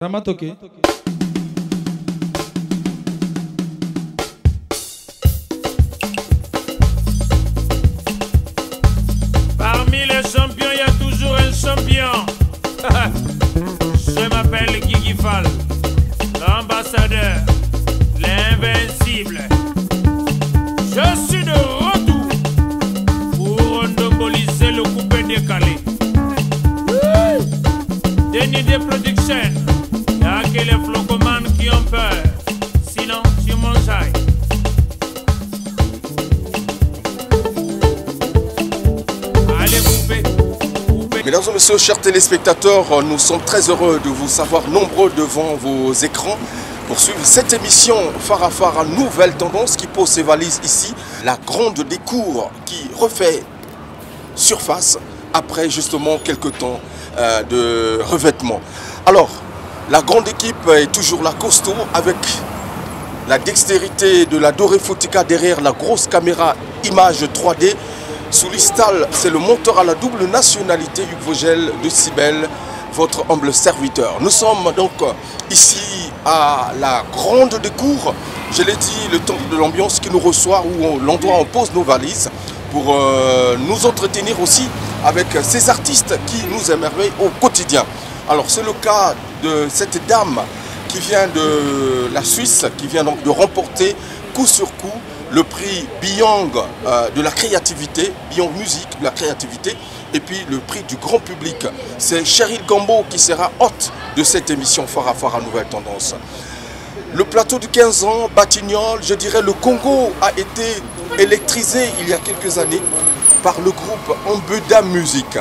Tamatoke. Parmi les champions, il y a toujours un champion. Je m'appelle Guigui Fall, l'ambassadeur, l'invincible. Je suis de retour pour endoboliser le coupé décalé. Dernier des productions, il n'y a que les flocomanes qui ont peur. Sinon, tu mangeailles. Allez, poupée. Mesdames et messieurs, chers téléspectateurs, nous sommes très heureux de vous savoir nombreux devant vos écrans pour suivre cette émission Phare à Phare, nouvelle tendance qui pose ses valises ici. La grande décour qui refait surface après justement quelques temps de revêtement. Alors, la grande équipe est toujours là, costaud, avec la dextérité de la Doré Foutica derrière la grosse caméra image 3D. Sous l'istal, c'est le monteur à la double nationalité Hugues Vogel de Cybèle, votre humble serviteur. Nous sommes donc ici à la grande décour, je l'ai dit, le temple de l'ambiance qui nous reçoit, où l'endroit où on pose nos valises pour nous entretenir aussi avec ces artistes qui nous émerveillent au quotidien. Alors c'est le cas de cette dame qui vient de la Suisse, qui vient donc de remporter coup sur coup le prix Biyang de la créativité, Biyang Musique de la créativité, et puis le prix du grand public. C'est Cheryl Gambo qui sera hôte de cette émission Phare à Phare à Nouvelle Tendance. Le plateau du 15 ans, Batignolles, je dirais le Congo a été électrisé il y a quelques années par le groupe Ambeda Musique.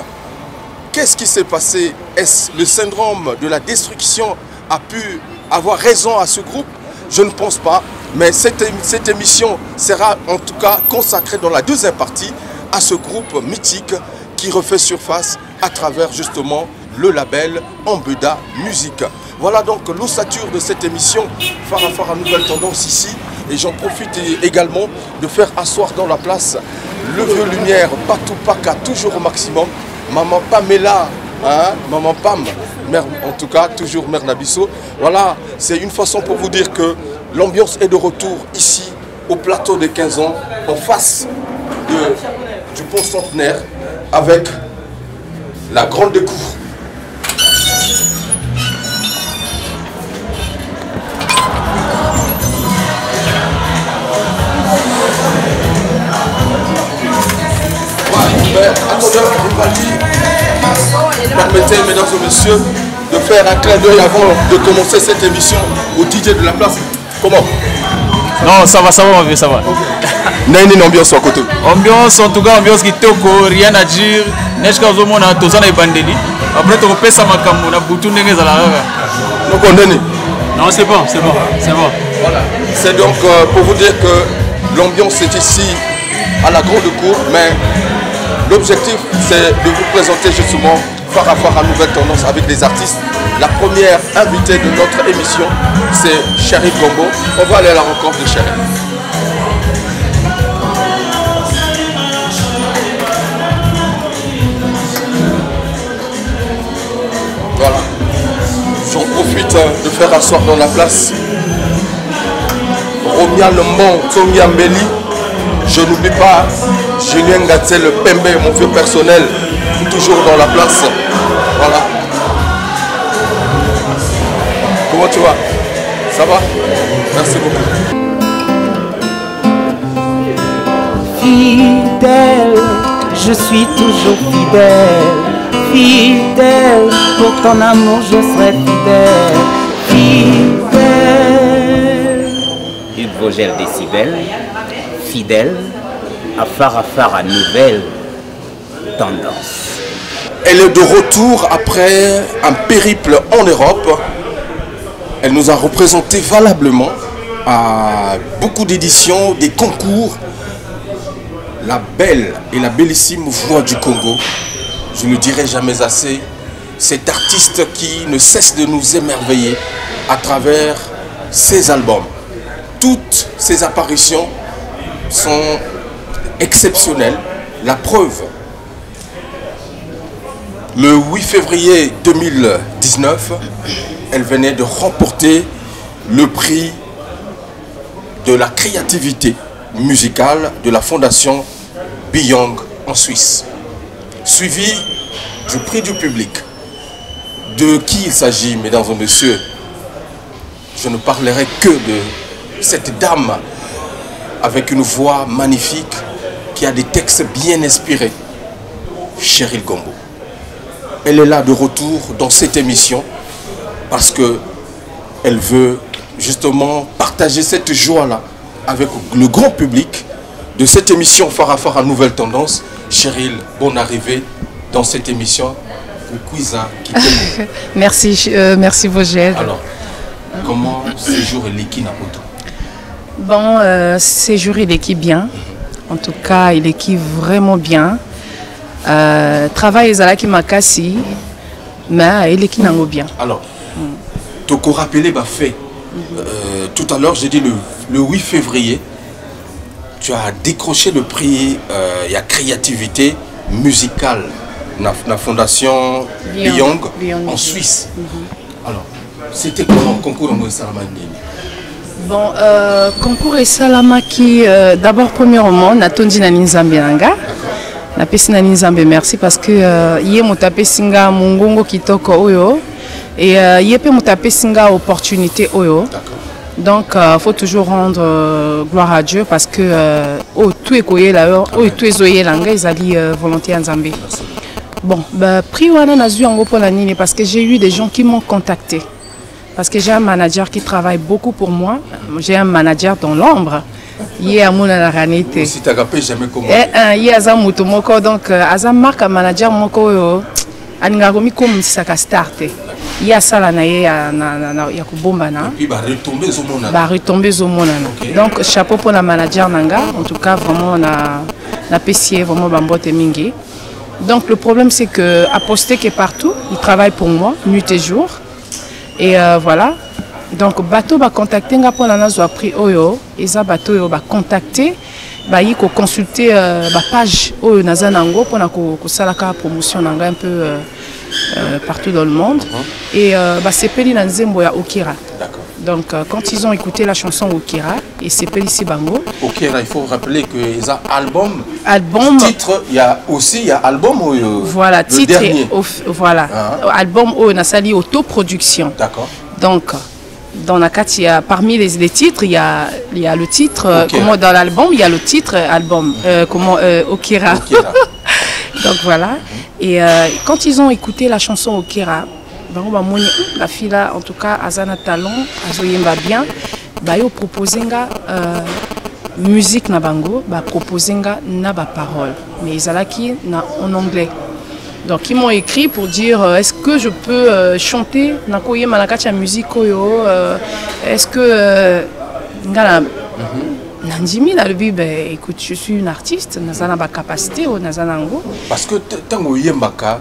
Qu'est-ce qui s'est passé? Est-ce le syndrome de la destruction a pu avoir raison à ce groupe? Je ne pense pas. Mais cette émission sera en tout cas consacrée dans la deuxième partie à ce groupe mythique qui refait surface à travers justement le label Ambeda Musique. Voilà donc l'ossature de cette émission Phare à Phare à Nouvelle Tendance ici. Et j'en profite également de faire asseoir dans la place le vieux lumière, Patou Paka, toujours au maximum. Maman Pamela, hein, Maman Pam, mère, en tout cas toujours Mère Nabisso. Voilà, c'est une façon pour vous dire que l'ambiance est de retour ici, au plateau des 15 ans, en face du pont Centenaire, avec la grande découverte. Permettez, mesdames et messieurs, de faire un clin d'œil avant de commencer cette émission au DJ de la place. Comment? Non, ça va, mon vieux, ça va. Il y a une ambiance à côté. Ambiance, en tout cas, ambiance qui toko, rien à dire. Neshka Zomona, Tozana et Bandeli. Après, tu repères ça, Makamou, on a bouton de Donc, on est. Non, c'est bon, c'est bon, c'est bon. Voilà. C'est donc pour vous dire que l'ambiance est ici à la grande cour, mais l'objectif, c'est de vous présenter justement Phare à Phare à Nouvelle Tendance avec des artistes. La première invitée de notre émission, c'est Cheryl Gambo. On va aller à la rencontre de Cheryl. Voilà. J'en profite de faire asseoir dans la place Romia Lembon, Tomia Mbeli. Je n'oublie pas Julien Gatze, le Pembe, mon vieux personnel, toujours dans la place. Voilà. Comment tu vas? Ça va? Merci beaucoup. Fidèle, je suis toujours fidèle. Fidèle, pour ton amour je serai fidèle. Fidèle. Hugues Vogel de Cybèle, fidèle à Phare à Nouvelle Tendance. Elle est de retour après un périple en Europe. Elle nous a représenté valablement à beaucoup d'éditions, des concours. La belle et la bellissime voix du Congo. Je ne dirai jamais assez. Cet artiste qui ne cesse de nous émerveiller à travers ses albums. Toutes ses apparitions sont exceptionnelles. La preuve, Le 8 février 2019, elle venait de remporter le prix de la créativité musicale de la fondation Beyond en Suisse. Suivi du prix du public. De qui il s'agit, mesdames et messieurs? Je ne parlerai que de cette dame avec une voix magnifique qui a des textes bien inspirés. Cheryl Gombo. Elle est là de retour dans cette émission parce que elle veut justement partager cette joie-là avec le grand public de cette émission Farafara Nouvelle Tendance. Cheryl, bonne arrivée dans cette émission. Merci, merci Vogel. Alors, comment séjour l'équipe Napoto? Bon, séjour l'équipe bien. En tout cas, il équipe vraiment bien. Travail Ezalaki Makasi, mais il équipe bien. Alors, tu as rappelé ma fait. Tout à l'heure, j'ai dit le 8 février, tu as décroché le prix la créativité musicale la fondation Beyond en Suisse. Alors, c'était comment le concours en Salamani? Bon, concours et Salamaki, d'abord, premièrement, Natondi Naninzambe Nanga. Na pesi Naninzambe, merci parce que yé motape singa mungongo kitoko oyo et yé pe motape singa opportunité oyo. Donc, il faut toujours rendre gloire à Dieu parce que tout est koyé là, tout est zoyé là, ils ont dit volonté en Zambie. Bon, prix wana nazu yango pour l'année parce que j'ai eu des gens qui m'ont contacté. Parce que j'ai un manager qui travaille beaucoup pour moi. J'ai un manager dans l'ombre. Il est à mon ranité. Si tu n'as jamais comment. Il est à Moto Moko. Donc, à marque un manager Moko, Aningagomi comme si ça a starté. Il y a ça là, il y a Kubombana. Et puis, retomber au monde. Retomber au monde. Donc, chapeau pour la manager Nanga. En tout cas, vraiment, on a pessier, vraiment, Bambote Mingi. Donc le problème c'est que Aposté qui est partout, il travaille pour moi, nuit et jour. Et voilà. Donc bateau va contacter pour la nazo appris oyo, et ça bateau va contacter, va y consulter la page oyo nazanango pour la salaka promotion nanga un peu partout dans le monde. Et c'est peli na nzembo ya Okira. Donc quand ils ont écouté la chanson Okira et c'est Pélissi Bango. Okira, il faut rappeler que ils ont album. Titre, il y a album voilà, titre dernier. Voilà. Album on sali autoproduction. D'accord. Donc dans la carte, il y a parmi les titres, il y a le titre comment dans l'album, il y a le titre album comment Okira. Donc voilà. Et quand ils ont écouté la chanson Okira, la fille là, en tout cas, Azana Talon, Azoyemba bien, yo proposenga musique na bango, proposenga na ba parole, mais ils allaient en anglais. Donc ils m'ont écrit pour dire est-ce que je peux chanter na koye malakacha musique oyo, est-ce que Nandimi a dit écoute, je suis une artiste, nazana ba capacité au nazanango. Parce que tango yembaka,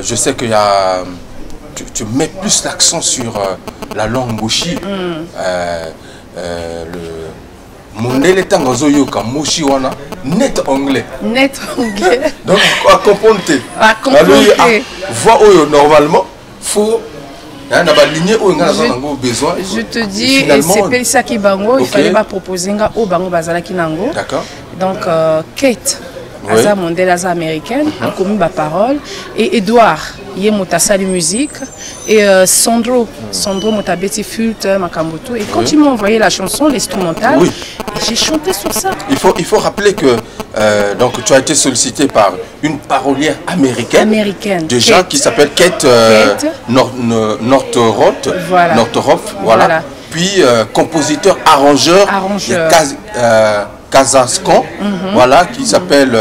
je sais qu'il y a tu mets plus l'accent sur la langue Moshi. Le tango zoyoka Moshi wana net anglais. Net anglais. Donc à comprendre. Voix oyo normalement faut je te dis, c'est Pélissa qui bango, il fallait pas proposer au bango bazala ki nango. D'accord. Donc Kate, Aza mondiale, Aza américaine, a commis ma parole, et Edouard, il est motassali musique, et Sandro motabeti flûte, makamboto. Et quand ils m'ont envoyé la chanson, l'instrumentale, j'ai chanté sur ça. Il faut rappeler que donc tu as été sollicité par une parolière américaine. Déjà Kate, qui s'appelle Kate Northrop. Voilà. Puis compositeur, arrangeur. Kazaskan, voilà, qui s'appelle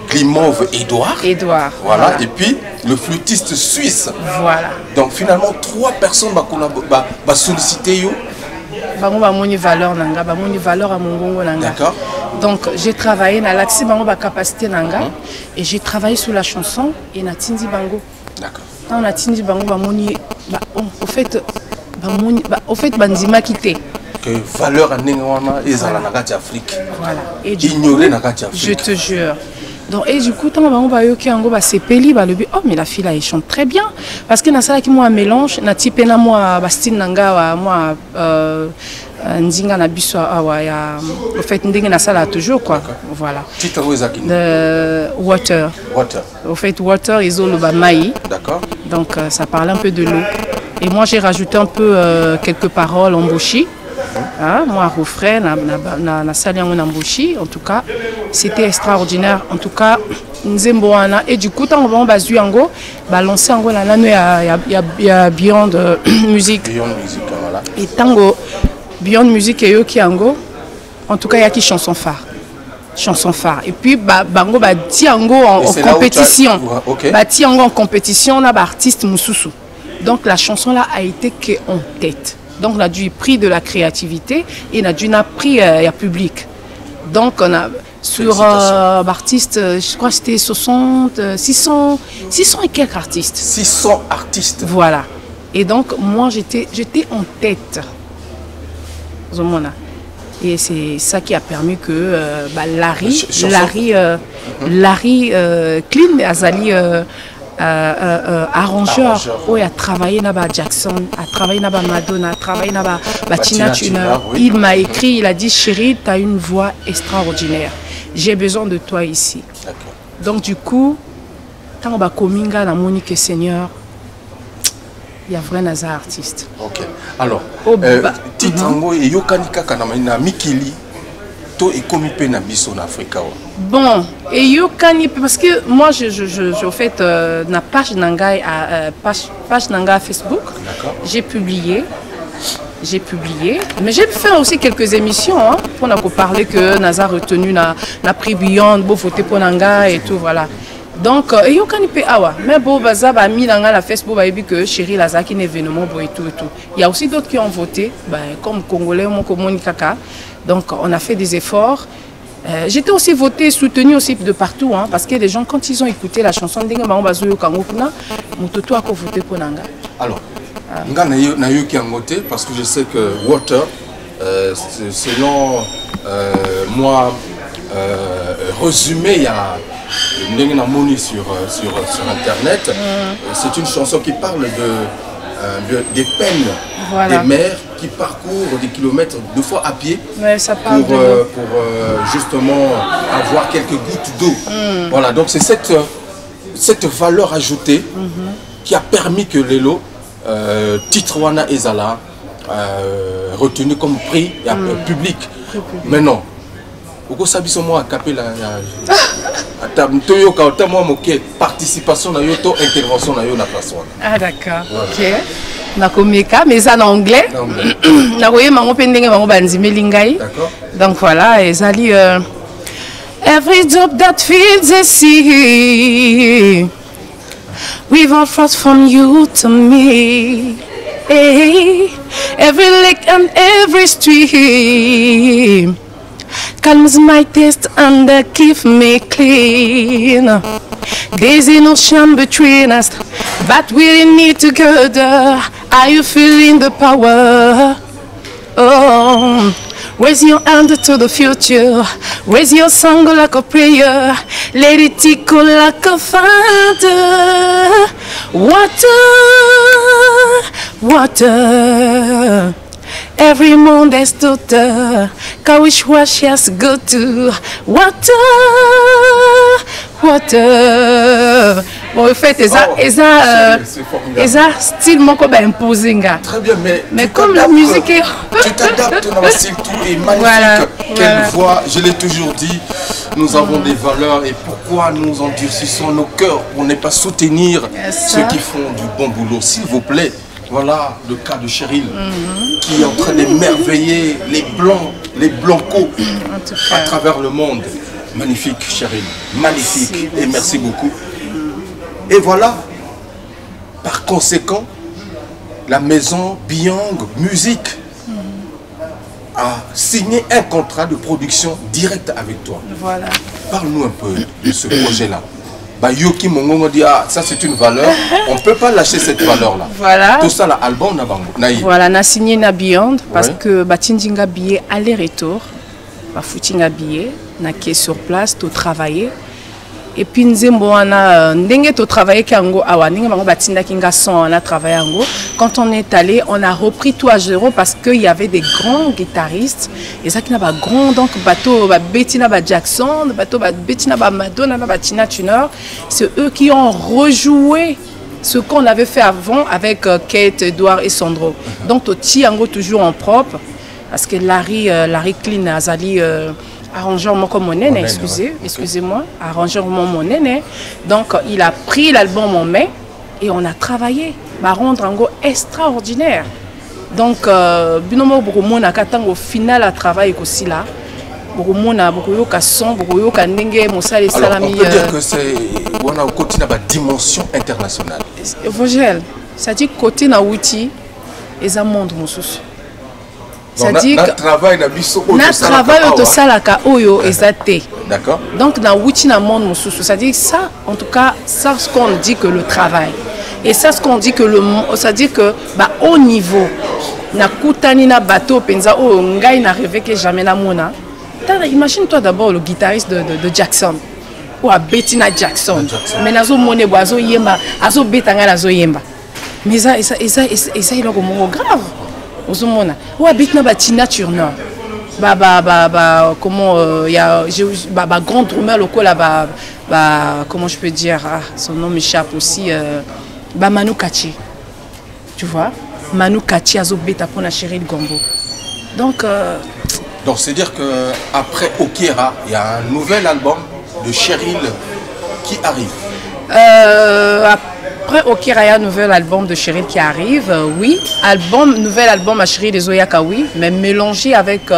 Klimov Edouard. Voilà. Et puis le flûtiste suisse. Voilà. Donc finalement, 3 personnes vont solliciter you. Valeur nanga, valeur à mon gongo nanga. D'accord. Donc j'ai travaillé dans l'accès de capacité nanga et j'ai travaillé sur la chanson et na tindi bango. D'accord. Quand on a tindi bango, au fait bandima quitté. Que valeur en Afrique. Voilà. Et du coup, je te jure. Donc, et du coup, tant on va c'est peli, le but, oh, mais la fille là, elle chante très bien. Parce que dans ça, qui moi, un mélange, na type na moi, Bastine Nanga, moi, Ndinga na biso, au fait, Ndinga na ça là, toujours, quoi. Voilà. Water. Water. Au fait, water, ils ont le bamaï. D'accord. Donc, ça parle un peu de l'eau. Et moi, j'ai rajouté un peu quelques paroles en bouchi. Moi, refrain, na sali en bouchi. En tout cas, c'était extraordinaire. En tout cas, Nzemboana. Et du coup, tant qu'on va baser en go, balancer en go, là, il y a Beyond Music. Beyond Music, voilà. Et tango, Beyond Music et Yoki Ango. En tout cas, il y a qui chanson phare. Chanson phare. Et puis, bango, Tiango en compétition. Tiango en compétition, on a artiste Moussoussou. Donc la chanson là a été en tête. Donc on a dû prix de la créativité et on a dû prix public. Donc on a sur artistes, je crois que c'était 600 et quelques artistes. 600 artistes. Voilà. Et donc moi j'étais en tête. Et c'est ça qui a permis que Larry Clean Azali arrangeur, il a travaillé dans Jackson, a travaillé dans Madonna, a travaillé dans Tina Turner. Il m'a écrit, il a dit chérie, tu as une voix extraordinaire. J'ai besoin de toi ici. Donc du coup, quand on va comminga dans Monique Seigneur, il y a vraiment un artiste. Ok. Alors, Titango et Yokanika Kanamina Mikili. Et comme il en Afrique. Bon, et Yokani, parce que moi, je fais na page Nanga page Nanga Facebook. J'ai publié, mais j'ai fait aussi quelques émissions pour nous parler que Naza retenu na prix Beyond, beau voter pour Nanga et tout, voilà. Donc, Yokani pe awa, mais bon, baza ba mis Nanga la Facebook, ba dit que chérie Laza qui est événement et tout et tout. Il y a aussi d'autres qui ont voté, comme Congolais, comme Kaka. Donc on a fait des efforts. J'étais aussi votée, soutenue aussi de partout, parce que les gens, quand ils ont écouté la chanson, voté pour Nanga. Alors, parce que je sais que Water, selon moi, résumé, il y a sur Internet, c'est une chanson qui parle des peines des mères qui parcourent des kilomètres 2 fois à pied pour justement avoir quelques gouttes d'eau. Voilà, donc c'est cette valeur ajoutée qui a permis que Lelo, Titroana Ezala, retenu comme prix public. Mais non. Participation na yoto, intervention na yo na place. Ah d'accord. Ok. Nakomeka mais ça en anglais. Na voyé mango pendenge mango banzime lingai. D'accord. Donc voilà, ezali every job that feeds the sea. We've all fought from you to me. Hey, every lake and every stream calms my taste and keep me clean. There's an ocean between us, but we need together. Are you feeling the power? Oh, raise your hand to the future. Raise your song like a prayer. Let it tickle like a thunder. Water, water. Every Monday's daughter, Kawishwa she has to go to water, water. Bon, en fait, ça style mon copain imposing. Très bien, mais comme la musique est... Tu t'adaptes dans le style, tout est magnifique. Voilà, quelle voix, je l'ai toujours dit, nous avons des valeurs et pourquoi nous endurcissons nos cœurs pour ne pas soutenir ceux qui font du bon boulot, s'il vous plaît. Voilà le cas de Cheryl qui est en train d'émerveiller les blancs, les blancos à travers le monde. Magnifique Cheryl, magnifique et merci beaucoup. Et voilà, par conséquent, la maison Beyond Music a signé un contrat de production direct avec toi. Voilà. Parle-nous un peu de ce projet-là. Yoki Mongongo dit ça c'est une valeur, on ne peut pas lâcher cette valeur là. Voilà. Tout ça l'album voilà, on a signé na Beyond parce que Batindinga billet aller-retour, Bafutinga billet, na qui est sur place, tout travailler. et puis nzembo wana ndenge to travailler kango awa ndenge bango batinda kinga son on a travaillé ango. Quand on est allé, on a repris tout à zéro parce qu'il y avait des grands guitaristes et ça qui n'a pas grand donc bateau Bettina Jackson, bateau Bettina Madonna, Tina Turner, c'est eux qui ont rejoué ce qu'on avait fait avant avec Kate, Edouard et Sandro. Doncoti ango toujours en propre parce que Larry Clean Azali arrangeur comme mon nene, excusez-moi, arrangeur mon nene. Donc il a pris l'album en mai et on a travaillé, rendre un extraordinaire. Donc binomo beaucoup na katango final à travail aussi là. Beaucoup na beaucoup ka son, beaucoup ka ndenge mosali salami. On peut dire que c'est on a au côté na dimension internationale. Vogel, ça dit côté na outil et ça monde mosusu. C'est-à-dire que notre travail au salaka oyo ezate. D'accord. Donc na wuti na monde mususu, c'est-à-dire ça en tout cas ça ce qu'on dit que le travail. Et ça ce qu'on dit que le c'est-à-dire que au niveau na kutani na bateau penza o ngai na rêvé que jamais na mona. Imagine-toi d'abord le guitariste de Jackson ou à Bettina Jackson. Mais nazo moné boazo yemba, azo betanga nazo yemba. Mais ça il est comme grave. Ozomona ou habite na Tina Turner comment il y a grand drummer local là comment je peux dire son nom m'échappe aussi Manu Katché, tu vois Manu Katché azobeta pour la Cheryl Gombo donc c'est dire que après Okera il y a un nouvel album de Cheryl qui arrive. Après Okera, il y a un nouvel album de Cheryl qui arrive, oui. Nouvel album à Cheryl de Zoyaka, oui, mais mélangé avec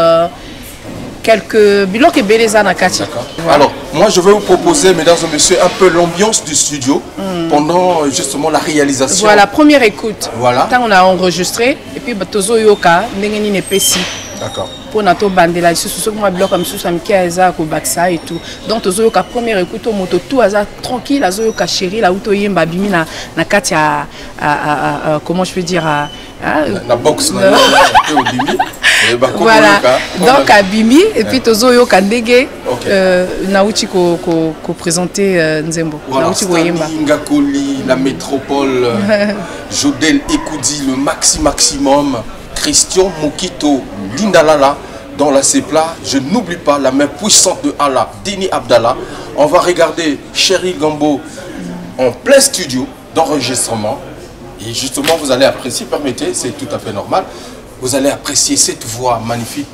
quelques bilans et Beleza Nakati. Voilà. Alors, moi je vais vous proposer, mesdames et messieurs, un peu l'ambiance du studio pendant justement la réalisation. Voilà, première écoute. Voilà. Quand on a enregistré, et puis Tozo Yoka, Nengeni Nepesi. D'accord. Pour notre bandela, ce sont moi bloc comme ça, qui a Baksa et tout. Donc Tozo Yoka première écoute au moto tout hasard tranquille, Tozo Yoka chérie la auto yemba bimi na katia comment je peux dire la boxe na bimi. Voilà. Donc à Bimi et puis Tozo Yoka ndege nauti ko présenter Nzembo. Nauti ko yemba. Ngakoli, la métropole, Jodel Ekoudi, le maximum. Christian Moukito, Linda Lala, dans la CEPLA, je n'oublie pas la main puissante de Allah, Dini Abdallah. On va regarder Cheryl Gombo en plein studio d'enregistrement. Et justement, vous allez apprécier, permettez, c'est tout à fait normal, vous allez apprécier cette voix magnifique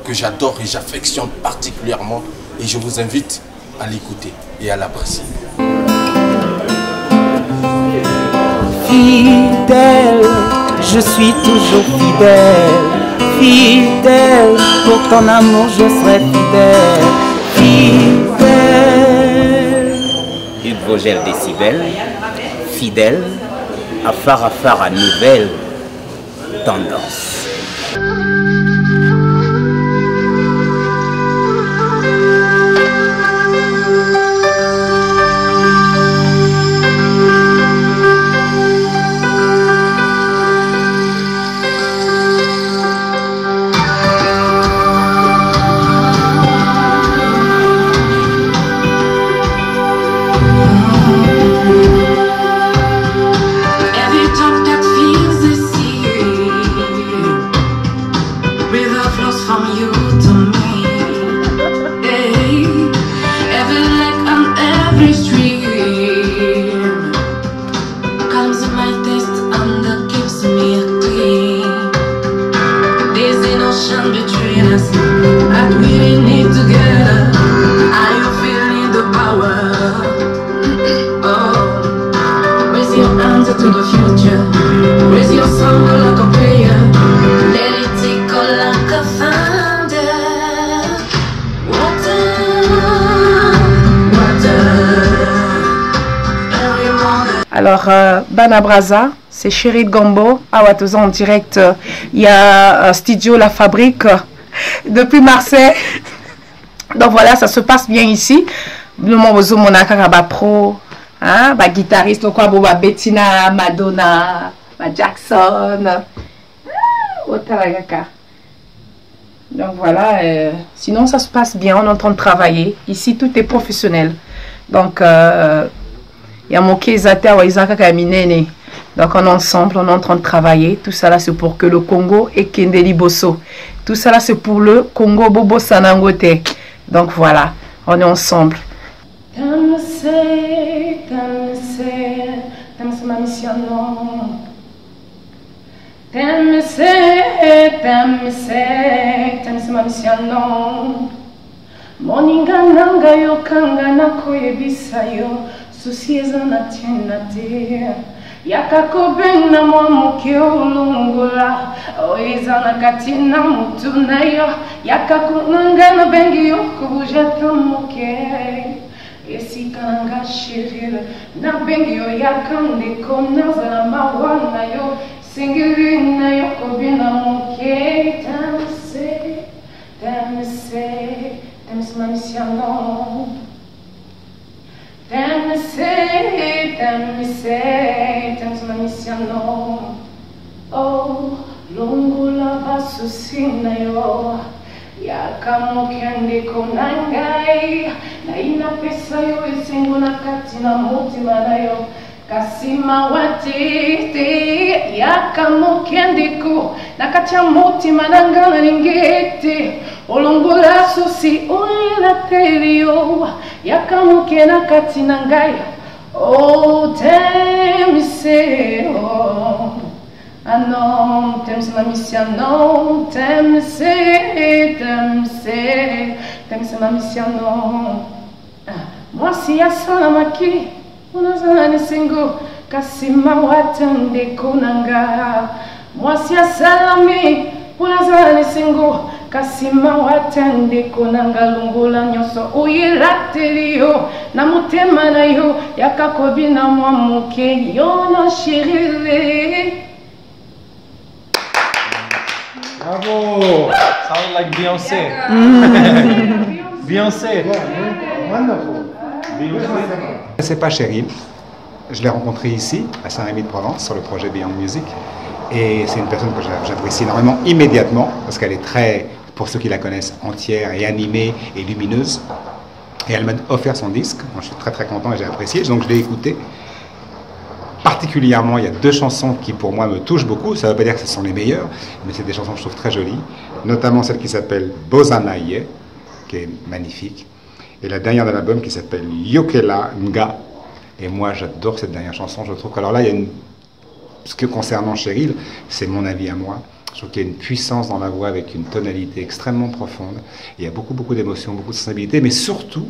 que j'adore et j'affectionne particulièrement. Et je vous invite à l'écouter et à l'apprécier. Fidèle, je suis toujours fidèle, pour ton amour je serai fidèle. Hugues Vogel Décibel, fidèle, à Farafara nouvelle tendance. Alors, Banabraza, c'est Cheryl Gombo. En direct, il y a Studio La Fabrique depuis Marseille. Donc voilà, ça se passe bien ici. Le Mobozo Monaka Pro, guitariste, Bettina, Madonna, Jackson. Donc voilà, sinon ça se passe bien, on est en train de travailler. Ici, tout est professionnel. Donc, il y a mon Kézata, Isaac Kaminene. Donc, on est ensemble, on est en train de travailler. Tout ça là, c'est pour que le Congo et Kendeli Bosso. Tout ça là, c'est pour le Congo Bobo Sanangote. Donc, voilà, on est ensemble. Ma mission. Moninga nanga yo kanga na koyebisa yo susi eza na tiena te yakako benga mwa moke olongola oeza na kati na mutu na yo yakako nanga na bengi yo kobujata moke esika nanga shirire na bengi yo yakandeko nazala mawa na yo singiri na yo kobina moke tanse tanse Temos uma missão, temos uma missão. Oh, longo lava susina yo, ya kamo kende konangai, na ina pesa yo esengo na katina mutima na yo. Kasima watete, ya kamo kende ko, na katia mutima na ngana ningete. Olongola susi oela terio yakamuke na kati na ngai oh temise oh anon temise ma mission non temise ma mission non moi si asala maki unazana ni singo kasima watande kunanga moi si asala mi unazana ni singo Kasima watende konanga lungola nyoso uyiraterio na mutema na yo yakakobi na mwa muke yo na shirire. Bravo! Sound like Beyoncé. Beyoncé. Wonderful. C'est pas Cheryl. Je l'ai rencontrée ici, à Saint-Rémy-de-Provence, sur le projet Beyond Music. Et c'est une personne que j'apprécie énormément immédiatement, parce qu'elle est très, pour ceux qui la connaissent, entière et animée et lumineuse. Et elle m'a offert son disque. Moi, je suis très très content et j'ai apprécié. Donc je l'ai écouté. Particulièrement, il y a 2 chansons qui pour moi me touchent beaucoup. Ça ne veut pas dire que ce sont les meilleures, mais c'est des chansons que je trouve très jolies. Notamment celle qui s'appelle Bozanaye, qui est magnifique. Et la dernière de l'album qui s'appelle Yokela Nga. Et moi, j'adore cette dernière chanson. Je trouve qu'alors là, il y a une... Ce que concernant Cheryl, c'est mon avis à moi. Je trouve qu'il y a une puissance dans la voix avec une tonalité extrêmement profonde. Il y a beaucoup d'émotions, beaucoup de sensibilité, mais surtout,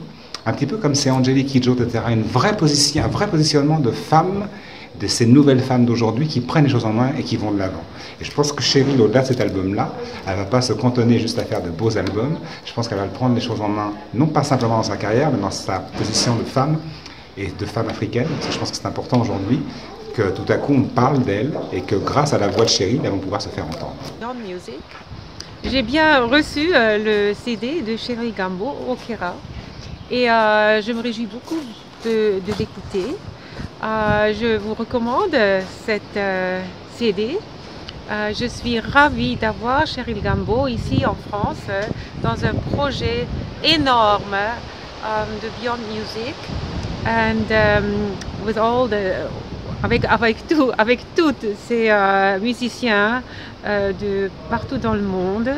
un petit peu comme c'est Angélique Kidjo, etc., un vrai positionnement de femmes, de ces nouvelles femmes d'aujourd'hui qui prennent les choses en main et qui vont de l'avant. Et je pense que Cheryl, au-delà de cet album-là, elle ne va pas se cantonner juste à faire de beaux albums. Je pense qu'elle va prendre les choses en main, non pas simplement dans sa carrière, mais dans sa position de femme et de femme africaine. Parce que je pense que c'est important aujourd'hui que tout à coup on parle d'elle et que grâce à la voix de Cheryl, elles vont pouvoir se faire entendre. J'ai bien reçu le CD de Cheryl Gambo, Okera, et je me réjouis beaucoup de l'écouter. Je vous recommande cette CD. Je suis ravie d'avoir Cheryl Gambo ici en France dans un projet énorme de Beyond Music, and with all the avec tous ces musiciens de partout dans le monde.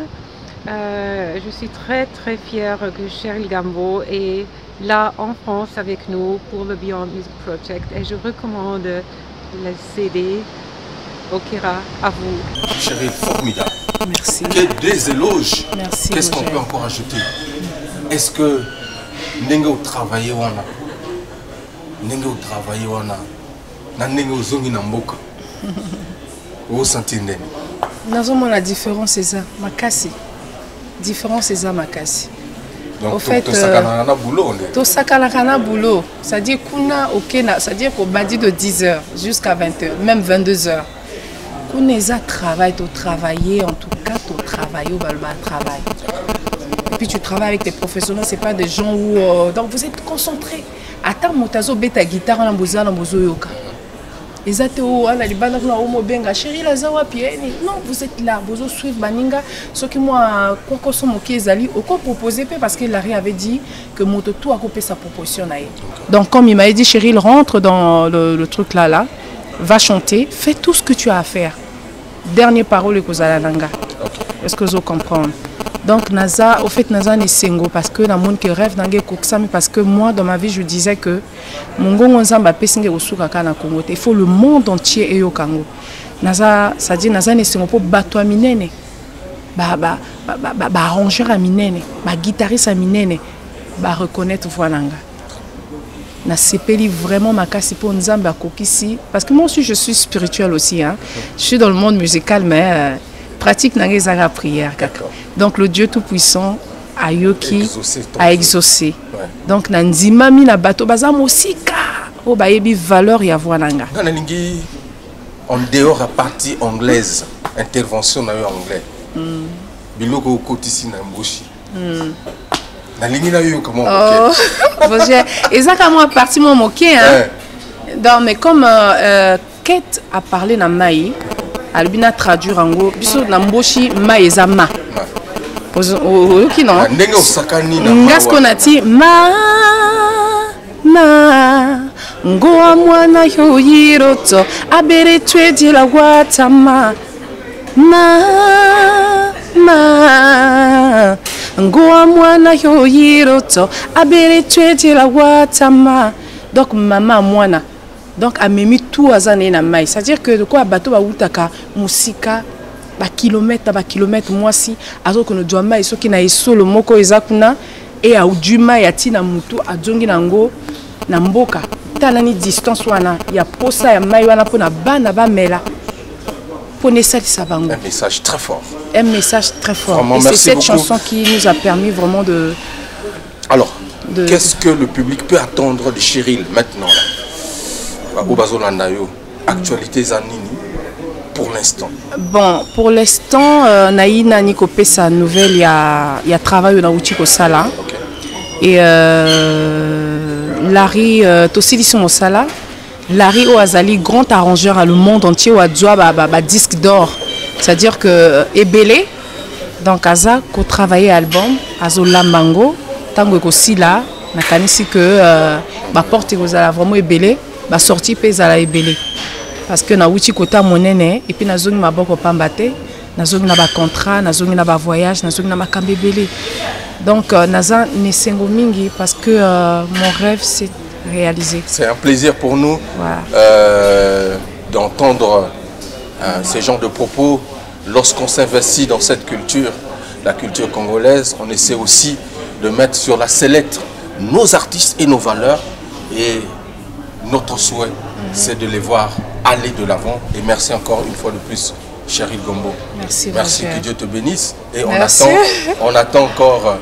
Je suis très fière que Cheryl Gambo est là en France avec nous pour le Beyond Music Project, et je recommande le CD Okera à vous. Cheryl, formidable. Merci. Des éloges. Merci. Qu'est-ce qu'on peut encore ajouter? Est-ce que Nengo travaille ou Nengo travaille ou Nengo zongi na mboka? Vous sentez Nengo? Nous avons la différence, c'est ça, makasi. Différence, c'est ça, makasi. Donc, au fait, tout ça boulot. C'est-à-dire qu'on a, c'est-à-dire qu'on m'a dit de 10h jusqu'à 20h, même 22h. Qu'on a travaillé, en tout cas, tu travailles au travail. Et puis tu travailles avec tes professionnels, c'est pas des gens où. Donc vous êtes concentrés. Attends, motazo beta guitare en bozo yoka. Ezate o ana libanda kuna o mobenga chérie la zawa pieni. Non, vous êtes là, vous suivre baninga. Ce que moi koko so moki ezali au ko proposer parce que Larry avait dit que moto tout a coupé sa proposition là. Donc comme il m'a dit chérie, il rentre dans le truc là, va chanter, fais tout ce que tu as à faire. Dernière parole que vous allez nanga. Est-ce que vous comprenez? Donc Naza, au fait Naza n'est single parce que dans monde qui rêve d'angé koksami parce que moi dans ma vie je disais que mon gongo nzamba pesinge osuka kana Congo. Il faut le monde entier et au Congo. Naza, ça dit Naza n'est single pour battre minene. Ba arrangeur à minene, ba guitariste à minene, ba reconnaître voilanga. Na sepeli vraiment ma casse pour nzamba kokisi parce que moi aussi je suis spirituel aussi hein. Je suis dans le monde musical mais pratique n'a prière. Donc le Dieu tout-puissant a exaucé. Ouais. Donc nanzima mi na bato baza musika o bayebi valeur ya voilanga. En dehors à partie anglaise, intervention na yo anglais. Biloko kotisi na mboshi. Na lingi na yo comment moquer. Exactement à partie mon moquer hein. Donc mais comme Kate a parlé na mai Albina traduire en gros, biso namboshi maezama. Oki non. Ndenge osakani na. Ngasko nati ma ngoa mwana yo yiroto abere twedi la watama ngoa mwana yo yiroto abere twedi la watama. Donc maman mwana. Donc a mis tout à zane na mai. C'est-à-dire que de quoi bateau ba utaka musika ba kilomètre moi si azo que nous doit mai so qui na isolo moko ezakuna et a uduma ya tina mutu adjongi nango na mboka tala ni distance wana ya posa ya mai wana pona bana ba mela pone salisa bango. Un message très fort. Un message très fort. Vraiment, et c'est cette beaucoup. chanson qui nous a permis vraiment de. Alors, qu'est-ce que le public peut attendre de Cheryl maintenant? Actualité Zanini pour l'instant. Bon, pour l'instant, Naïna Nikopé sa nouvelle, il y a travail dans Uchiko Sala. Et Larry Tosilissimo Mosala, Larry Oazali, grand arrangeur à le monde entier, ou à disque d'or. C'est-à-dire que Ebele, dans Kaza, qu'on travaillait album, Azola Mango, Tango Kosila, Nakanisi que ma porte est vraiment Ebele. Ba sorti pesa la ebele parce que na wuti kota monene et puis na zongi maboko pambate na zongi na ba contrat na zongi na ba voyage na zongi na makambe ebele. Donc naza ne sengo mingi parce que mon rêve s'est réalisé. C'est un plaisir pour nous d'entendre ces genres de propos lorsqu'on s'investit dans cette culture, la culture congolaise. On essaie aussi de mettre sur la sellette nos artistes et nos valeurs et notre souhait, c'est de les voir aller de l'avant. Et merci encore une fois de plus, Cheryl Gombo. Merci. Merci, que Dieu te bénisse. Et on attend encore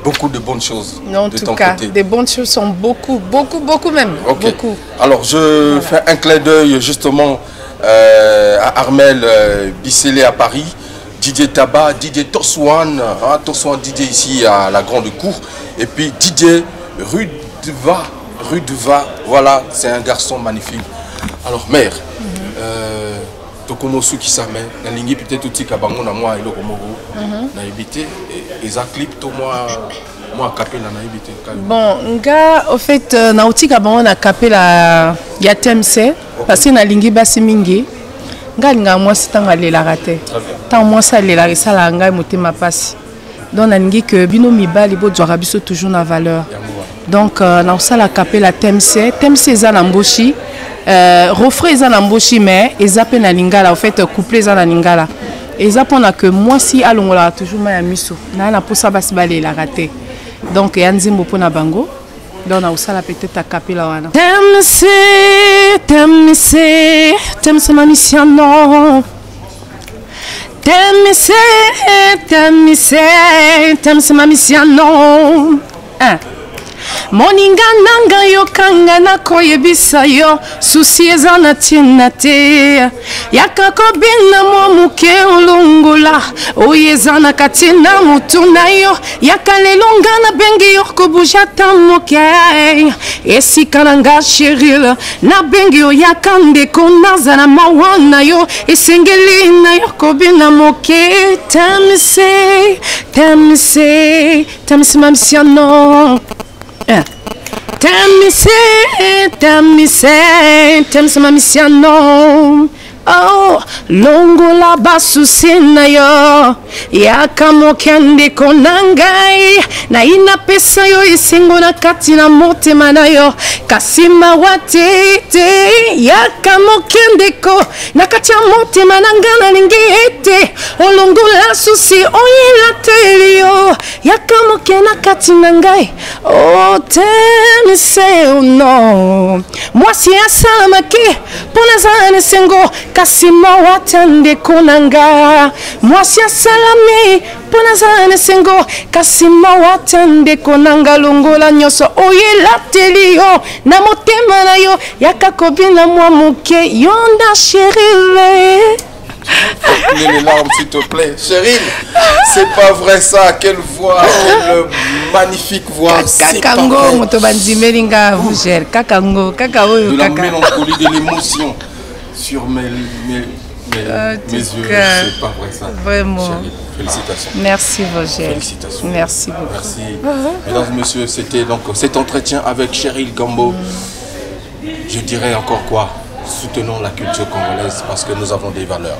beaucoup de bonnes choses de ton côté. Des bonnes choses sont beaucoup même. Okay. Beaucoup. Alors, je fais un clin d'œil justement à Armel Bissélé à Paris, Didier Tabac, Didier Toswan, Toswan Didier ici à la Grande Cour, et puis Didier Rudva, voilà, c'est un garçon magnifique. Alors, mère, Tokomosu qui s'amène, na lingi peut-être tout kabango na moi et le komoro, na évité, et ça clip to moi capé na évité. Bon, nga, au fait, na outi kabango na capé la yatemse, parce que na lingi basi mingi, nga linga moi c'est tant aller la rater, tant moi ça aller la ça la nga moté ma passe. Donc na lingi que bino mibali bo djorabiso toujours na valeur. Donc, na osala capé la temse eza na mboshi, refrain eza na mboshi mais eza pe na lingala, en fait couplet eza na lingala. Eza pona que moi si alongola toujours ma miso, na posa basi bale la raté. Donc ya nzimbo pona bango. Donc na osala peut-être à capé la wana. Temse ma mission non. Temse ma mission non. moninga nanga yo kanga na koyebisa yo susi eza na ntina te yaka kobina mwa moke olongola oyo eza na kati na motu na yo yaka lelo nga na bengi yo kobuja ta moke esika na nga Cheryl na bengi yo yaka ndeko naza na mawa na yo esengeli na yo kobina moke tamise mamisiano tamise mamisiano oh longola basusi na yo yaka mokende konangai na ina pesa yo esengo na kati na motema na yo kasi mawate te yaka mokende ko na kati ya motema na nga na lingi ete olongola susi oyela te yo yaka moke na kati na ngai oh temise oh no mwasi asalamaki pona zane sengo kasima watande konanga mwasi asalami pona zane sengo kasima watande konanga longola nyoso oyela telio na motema na yo yaka kobina mwa muke yonda Cheryl. Les larmes s'il te plaît. Cheryl, c'est pas vrai ça. Quelle voix, quelle magnifique voix. Kakango, motobanzimelinga rougère. Kakango, kakao, de la mélancolie, de l'émotion sur mes yeux. C'est pas vrai ça. Vraiment. Cheryl, félicitations. Merci Roger. Félicitations. Merci beaucoup. Merci. Mesdames et messieurs, c'était donc cet entretien avec Cheryl Gambo. Je dirais encore quoi? Soutenons la culture congolaise parce que nous avons des valeurs.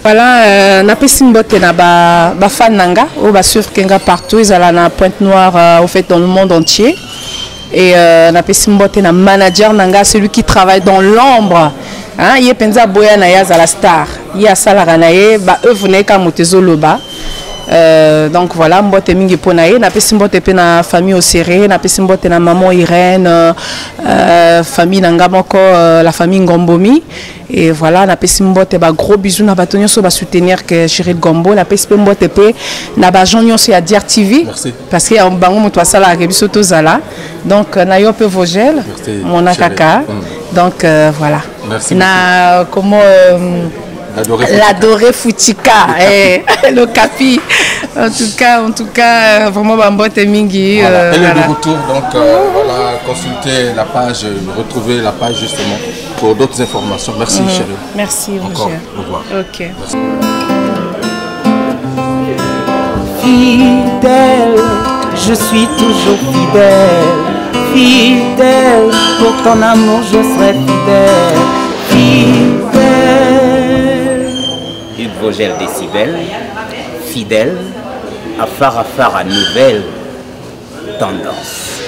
Voilà, na pesimbote na ba fan nanga, ou ba suivre kenga partout, ils allaient na Pointe-Noire au fait dans le monde entier. Et na pesimbote na manager nanga, celui qui travaille dans l'ombre. Hein, il penza boya na yaza la star. Il y a ça la ranaye, ba œuvre ne ka motezo loba. Donc voilà, mbote mingi ponaye, na pesimbote pe na famille Oséré, na pesimbote na maman Irène, famille nanga moko, la famille Ngombomi. Et voilà, na pesimbote ba gros bisous na batonyo so ba soutenir que Cheryl Gambo, na pesimbote pe na ba jonyo so ya Diar TV. Merci. Parce que bango moto sala rebiso to zala. Donc na yo pe Vogel, mon kaka. Donc voilà. Merci. Na comment l'adoré Foutika, le capi. En tout cas, vraiment Bambote Mingi. Voilà. Elle est de retour, donc voilà, consultez la page, retrouvez la page justement pour d'autres informations. Merci Cheryl. Merci encore. Roger. Au revoir. Ok. Merci. Fidèle, je suis toujours fidèle. Fidèle, pour ton amour je serai fidèle. Fidèle. Hugues Vogel Décibel, fidèle à Farafara nouvelle tendance.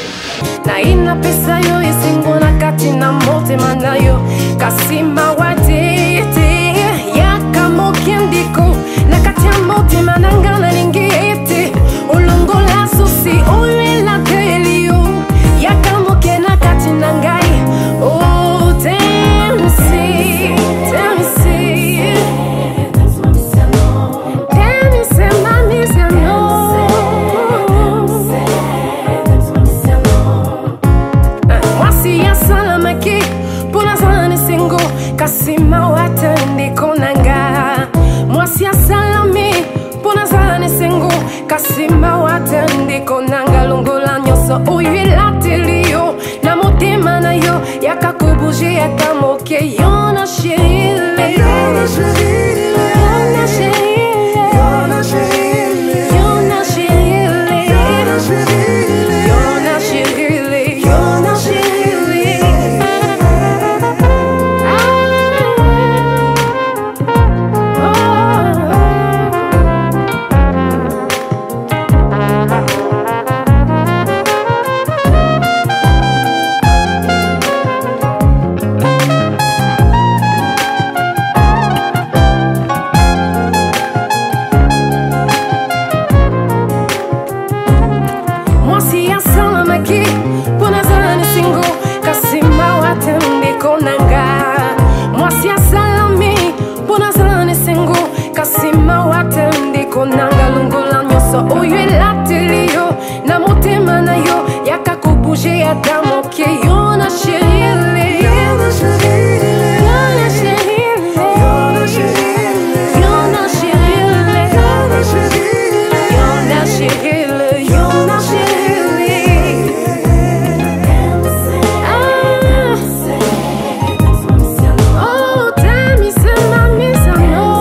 Naina pesa yo esengo na kati na motema na yo kasima watete yaka mokendiko na kati ya motema na nga na lingi ete olongola susi oyela telio yaka moke na kati na ngai oh temisi kasima watande konanga mwasi asalami pona zane sengo kasima watande konanga longola nyoso oyela telio na motema na yo yaka kobuje yaka moke yona Cheryl yona Cheryl yona Cheryl yona Cheryl yona Cheryl yona Cheryl yona Cheryl yona Cheryl. bouger à ta moquée. Yona chérie, yona chérie, yona chérie, yona chérie, yona chérie, yona chérie, yona chérie. Oh, t'as mis ça, m'a mis ça, non.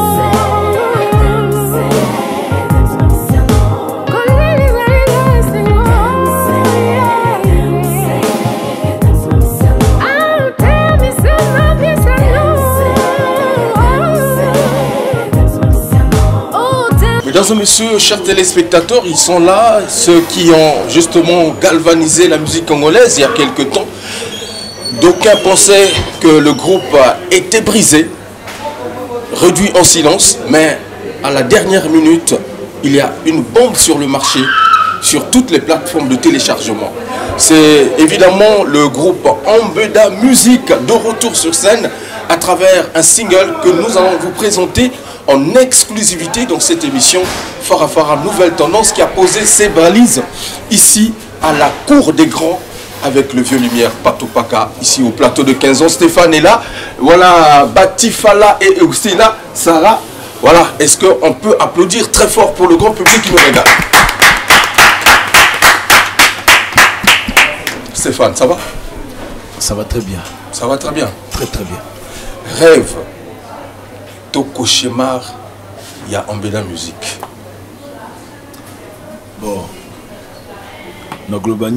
Mesdames et messieurs, chers téléspectateurs, ils sont là, ceux qui ont justement galvanisé la musique congolaise il y a quelques temps. D'aucuns pensaient que le groupe était brisé, réduit en silence, mais à la dernière minute, il y a une bombe sur le marché, sur toutes les plateformes de téléchargement. C'est évidemment le groupe Ambeda Musique de retour sur scène à travers un single que nous allons vous présenter en exclusivité dans cette émission Fara Fara Nouvelle Tendance qui a posé ses balises ici à la Cour des Grands avec le vieux lumière Patopaka ici au plateau de 15 ans. Stéphane est là, voilà, Batifala et aussi là, Sarah. Voilà, est-ce qu'on peut applaudir très fort pour le grand public qui nous regarde? Stéphane, ça va? Ça va très bien. Ça va très bien? Très très bien. Rêve, ton cauchemar, il y a Ambeda Musique. Bon. Na global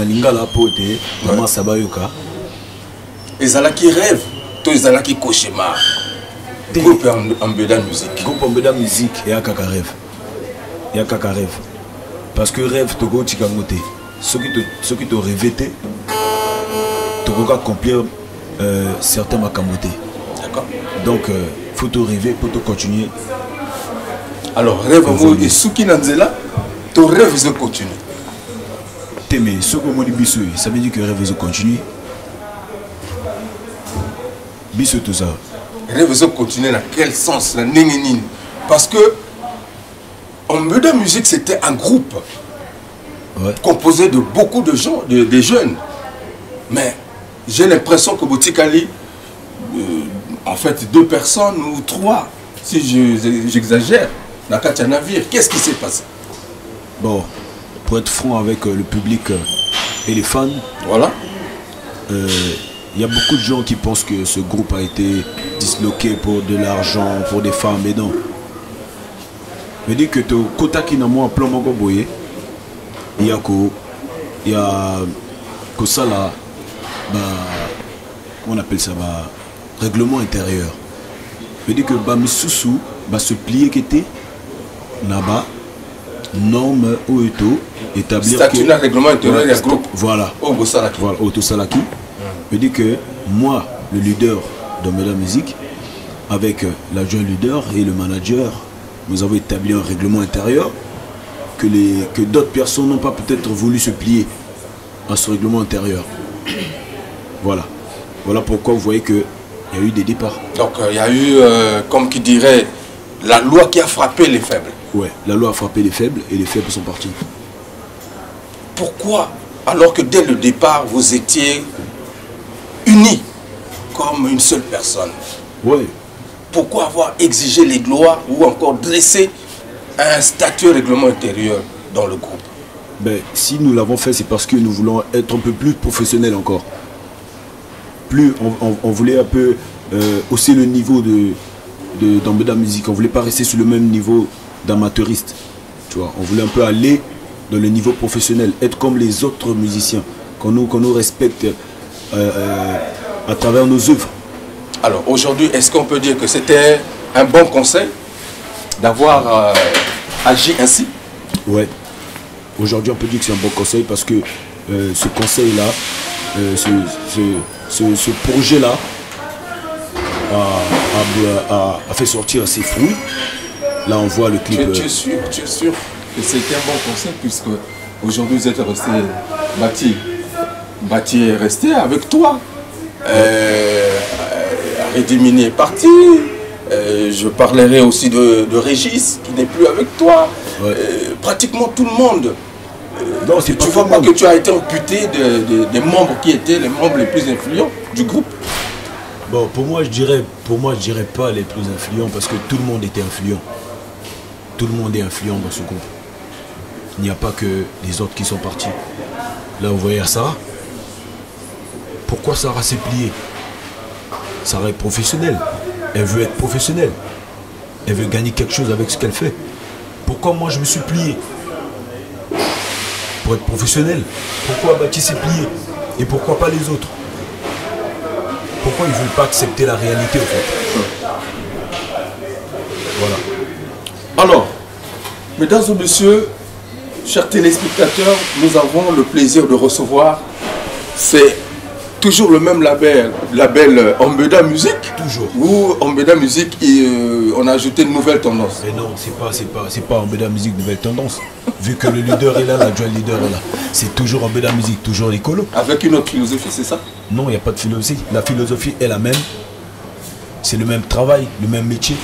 lingala pote, maman sabayoka. Ezalaki rêve, to ezalaki cauchemar. Groupe Ambeda Musique. Groupe Ambeda Musique, il y a kaka rêve. Il y a kaka rêve. Parce que rêve, tu go tikamote. Ceux qui te rêvé, tu peux accomplir certains makamote. D'accord. Donc, faut te rêver pour te continuer. Alors, rêve, et ceux qui n'ont là, ton rêve, ils continuent. Mais ce que moi dis, ça veut dire que rêve, ils continuent. Bisou tout ça. Rêve, ils continuent dans quel sens? Parce que Ambeda Musique, c'était un groupe. Ouais. Composé de beaucoup de gens, des jeunes. Mais j'ai l'impression que Boutikali, en fait, 2 personnes ou 3, si j'exagère, dans Katia Navire, qu'est-ce qui s'est passé? Bon, pour être franc avec le public et les fans, voilà. Il y a beaucoup de gens qui pensent que ce groupe a été disloqué pour de l'argent, pour des femmes, mais non. Je dis que tu Kota qui n'a moins plan mon boye. Il y a que ça là, bah, on appelle ça bah, règlement intérieur. Je dis que bah Misusu bah se plier qui était là-bas, norme ou établir statut de règlement intérieur voilà, du groupe. Voilà. Au Salaki. Voilà, au Salaki. Je dis que moi, le leader d'Ambeda Musique, avec l'adjoint leader et le manager, nous avons établi un règlement intérieur que d'autres personnes n'ont pas peut-être voulu se plier à ce règlement intérieur. Voilà. Voilà pourquoi vous voyez qu'il y a eu des départs. Donc il y a eu, comme qui dirait, la loi qui a frappé les faibles. Ouais, la loi a frappé les faibles et les faibles sont partis. Pourquoi, alors que dès le départ, vous étiez unis comme une seule personne? Ouais. Pourquoi avoir exigé les lois ou encore dressé un statut règlement intérieur dans le groupe? Ben, si nous l'avons fait, c'est parce que nous voulons être un peu plus professionnels encore. Plus on voulait un peu hausser le niveau d'Ambeda Musique. On ne voulait pas rester sur le même niveau d'amateuriste. Tu vois, on voulait un peu aller dans le niveau professionnel, être comme les autres musiciens, qu'on nous respecte à travers nos œuvres. Alors aujourd'hui, est-ce qu'on peut dire que c'était un bon conseil d'avoir agi ainsi? Ouais. Aujourd'hui, on peut dire que c'est un bon conseil parce que ce conseil-là, ce projet-là a fait sortir ses fruits. Là, on voit le clip. Tu es sûr que c'était un bon conseil puisque aujourd'hui, vous êtes resté bâti. Bâti est resté avec toi. Redimini est parti. Je parlerai aussi de Régis qui n'est plus avec toi. Ouais. Pratiquement tout le monde Non, c'est tu ne vois pas que tu as été amputé des membres qui étaient les membres les plus influents du groupe? Bon, pour moi, je dirais pas les plus influents parce que tout le monde était influent. Tout le monde est influent dans ce groupe. Il n'y a pas que les autres qui sont partis. Là, vous voyez Sarah. Pourquoi Sarah s'est pliée? Sarah est professionnelle. Elle veut être professionnelle. Elle veut gagner quelque chose avec ce qu'elle fait. Pourquoi moi je me suis plié? Pour être professionnel. Pourquoi Bati s'est plié? Et pourquoi pas les autres? Pourquoi ils ne veulent pas accepter la réalité en fait? Voilà. Alors, mesdames et messieurs, chers téléspectateurs, nous avons le plaisir de recevoir, c'est toujours le même label Ambeda Music. Toujours. Ou Ambeda Music, on a ajouté une nouvelle tendance. Mais non, c'est pas Ambeda Music nouvelle tendance. Vu que le leader est là, l'adjoint leader est là. C'est toujours Ambeda Music, toujours les colos. Avec une autre philosophie, c'est ça? Non, il n'y a pas de philosophie. La philosophie est la même. C'est le même travail, le même métier,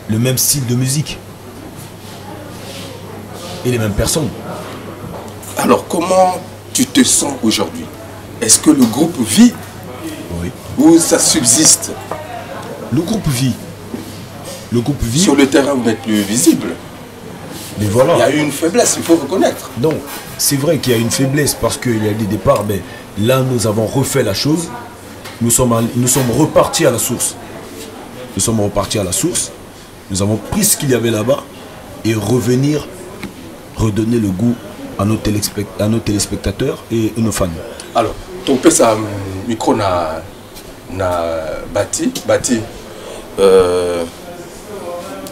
le même style de musique. Et les mêmes personnes. Alors, comment tu te sens aujourd'hui? Est-ce que le groupe vit? Oui. Ou ça subsiste? Le groupe vit. Le groupe vit. Sur le terrain, vous n'êtes plus visible. Mais voilà. Il y a eu une faiblesse, il faut reconnaître. Non, c'est vrai qu'il y a une faiblesse parce qu'il y a des départs, mais là, nous avons refait la chose. Nous sommes repartis à la source. Nous sommes repartis à la source. Nous avons pris ce qu'il y avait là-bas et revenir redonner le goût à nos téléspectateurs et nos fans. Alors, ton pesa micro na bati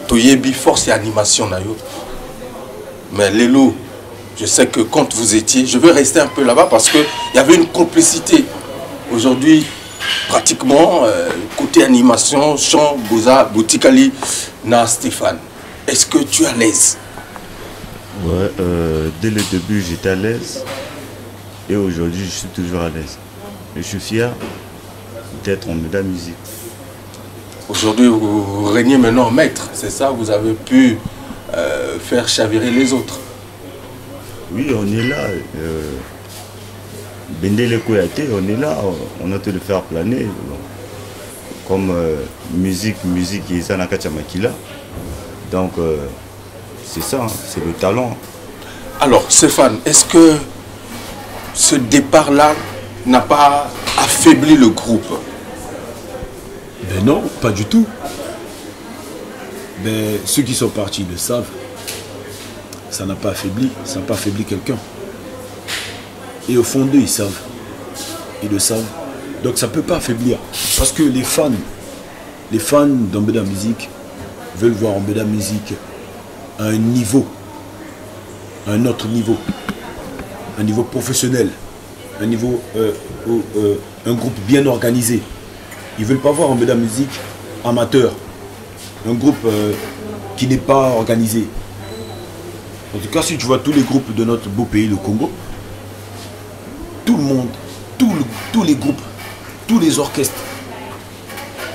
toyebi force et animation na yo. Mais Lelo, je sais que quand vous étiez, je vais rester un peu là-bas parce que il y avait une complicité. Aujourd'hui, pratiquement côté animation, chant, boza, boutikali na Stéphane. Est-ce que tu es à l'aise? Ouais, dès le début j'étais à l'aise et aujourd'hui je suis toujours à l'aise. Et je suis fier d'être en Ambeda Music. Aujourd'hui vous régnez maintenant maître, c'est ça? Vous avez pu faire chavirer les autres? Oui, on est là. Bendele Koyate, on est là, on a tout le faire planer. Comme musique et Zanaka Makila. Donc c'est ça, hein, c'est le talent. Alors Stéphane, est-ce que ce départ-là n'a pas affaibli le groupe? Ben non, pas du tout. Ben, ceux qui sont partis le savent. Ça n'a pas affaibli, ça n'a pas affaibli quelqu'un. Et au fond d'eux, ils savent. Ils le savent. Donc ça ne peut pas affaiblir. Parce que les fans d'Ambeda Music veulent voir Ambeda Music à un niveau, à un autre niveau, un niveau professionnel, un niveau, un groupe bien organisé. Ils ne veulent pas voir Ambeda Music amateur, un groupe qui n'est pas organisé. En tout cas, si tu vois tous les groupes de notre beau pays, le Congo, tout le monde, tous les groupes, tous les orchestres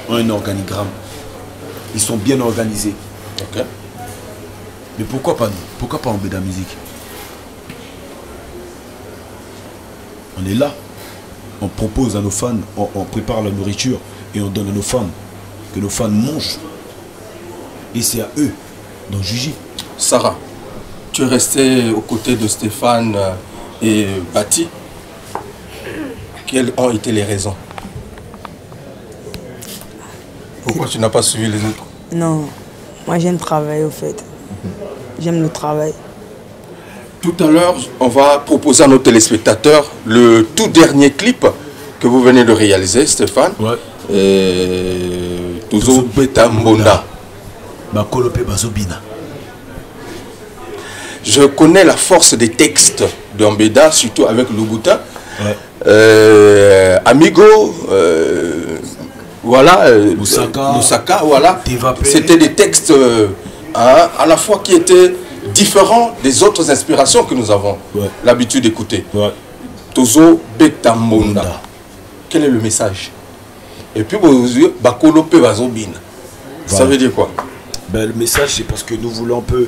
ont un organigramme. Ils sont bien organisés. Okay. Mais pourquoi pas nous? Pourquoi pas Ambeda Music? On est là. On propose à nos fans, on prépare la nourriture et on donne à nos fans. Que nos fans mangent. Et c'est à eux d'en juger. Sarah, tu es restée aux côtés de Stéphane et Bati. Quelles ont été les raisons? Pourquoi tu n'as pas suivi les autres? Non, moi j'aime travailler au fait. J'aime le travail. Tout à l'heure, on va proposer à nos téléspectateurs le tout dernier clip que vous venez de réaliser, Stéphane. Ouais. Tozo Betambonda. Bakolope Bazobina. Je connais la force des textes d'Ambeda, surtout avec Lubuta. Ouais. Amigo, voilà, Lusaka, voilà. C'était des textes à la fois qui étaient différents des autres inspirations que nous avons l'habitude d'écouter. Ouais. Tozo Betambonda. Quel est le message? Et puis, Bakolope Bazobina. Ça veut dire quoi? Ben, le message, c'est parce que nous voulons un peu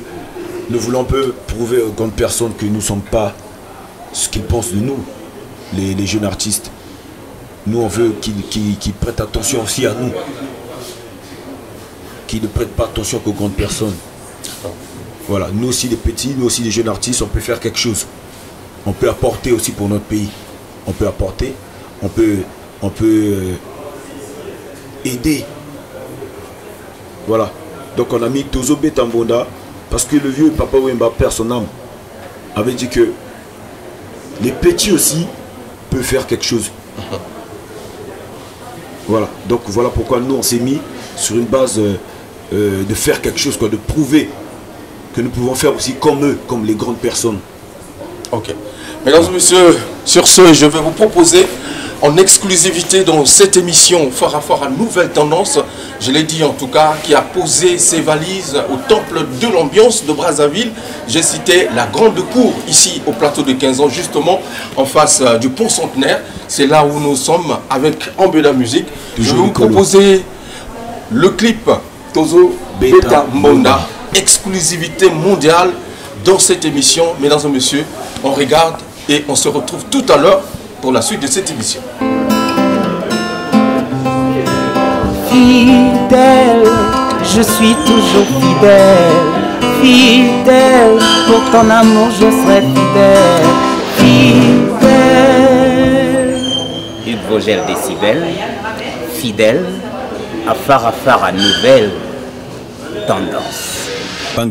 nous voulons un peu prouver aux grandes personnes que nous ne sommes pas ce qu'ils pensent de nous, les jeunes artistes. Nous, on veut qu'ils prêtent attention aussi à nous. Qu'ils ne prêtent pas attention qu'aux grandes personnes. Voilà, nous aussi les petits, nous aussi les jeunes artistes, on peut faire quelque chose. On peut apporter aussi pour notre pays. On peut apporter, on peut aider. Voilà. Donc on a mis Tozo Betambonda parce que le vieux Papa Wemba, père son âme, avait dit que les petits aussi peuvent faire quelque chose. Voilà. Donc voilà pourquoi nous on s'est mis sur une base de faire quelque chose, quoi, de prouver que nous pouvons faire aussi comme eux, comme les grandes personnes. Ok. Mesdames et messieurs, sur ce, je vais vous proposer en exclusivité dans cette émission Farafara Nouvelle Tendance, je l'ai dit en tout cas, qui a posé ses valises au temple de l'ambiance de Brazzaville. J'ai cité la grande cour ici au plateau de 15 ans, justement en face du pont Centenaire. C'est là où nous sommes avec Ambeda Musique. Je vais vous proposer le clip Tozo Betambonda, exclusivité mondiale dans cette émission. Mesdames et messieurs, on regarde et on se retrouve tout à l'heure pour la suite de cette émission. Fidèle, je suis toujours fidèle. Fidèle, pour ton amour je serai fidèle. Fidèle. Hugues Vogel Décibel, fidèle à Farafara Nouvelle Tendance. C'est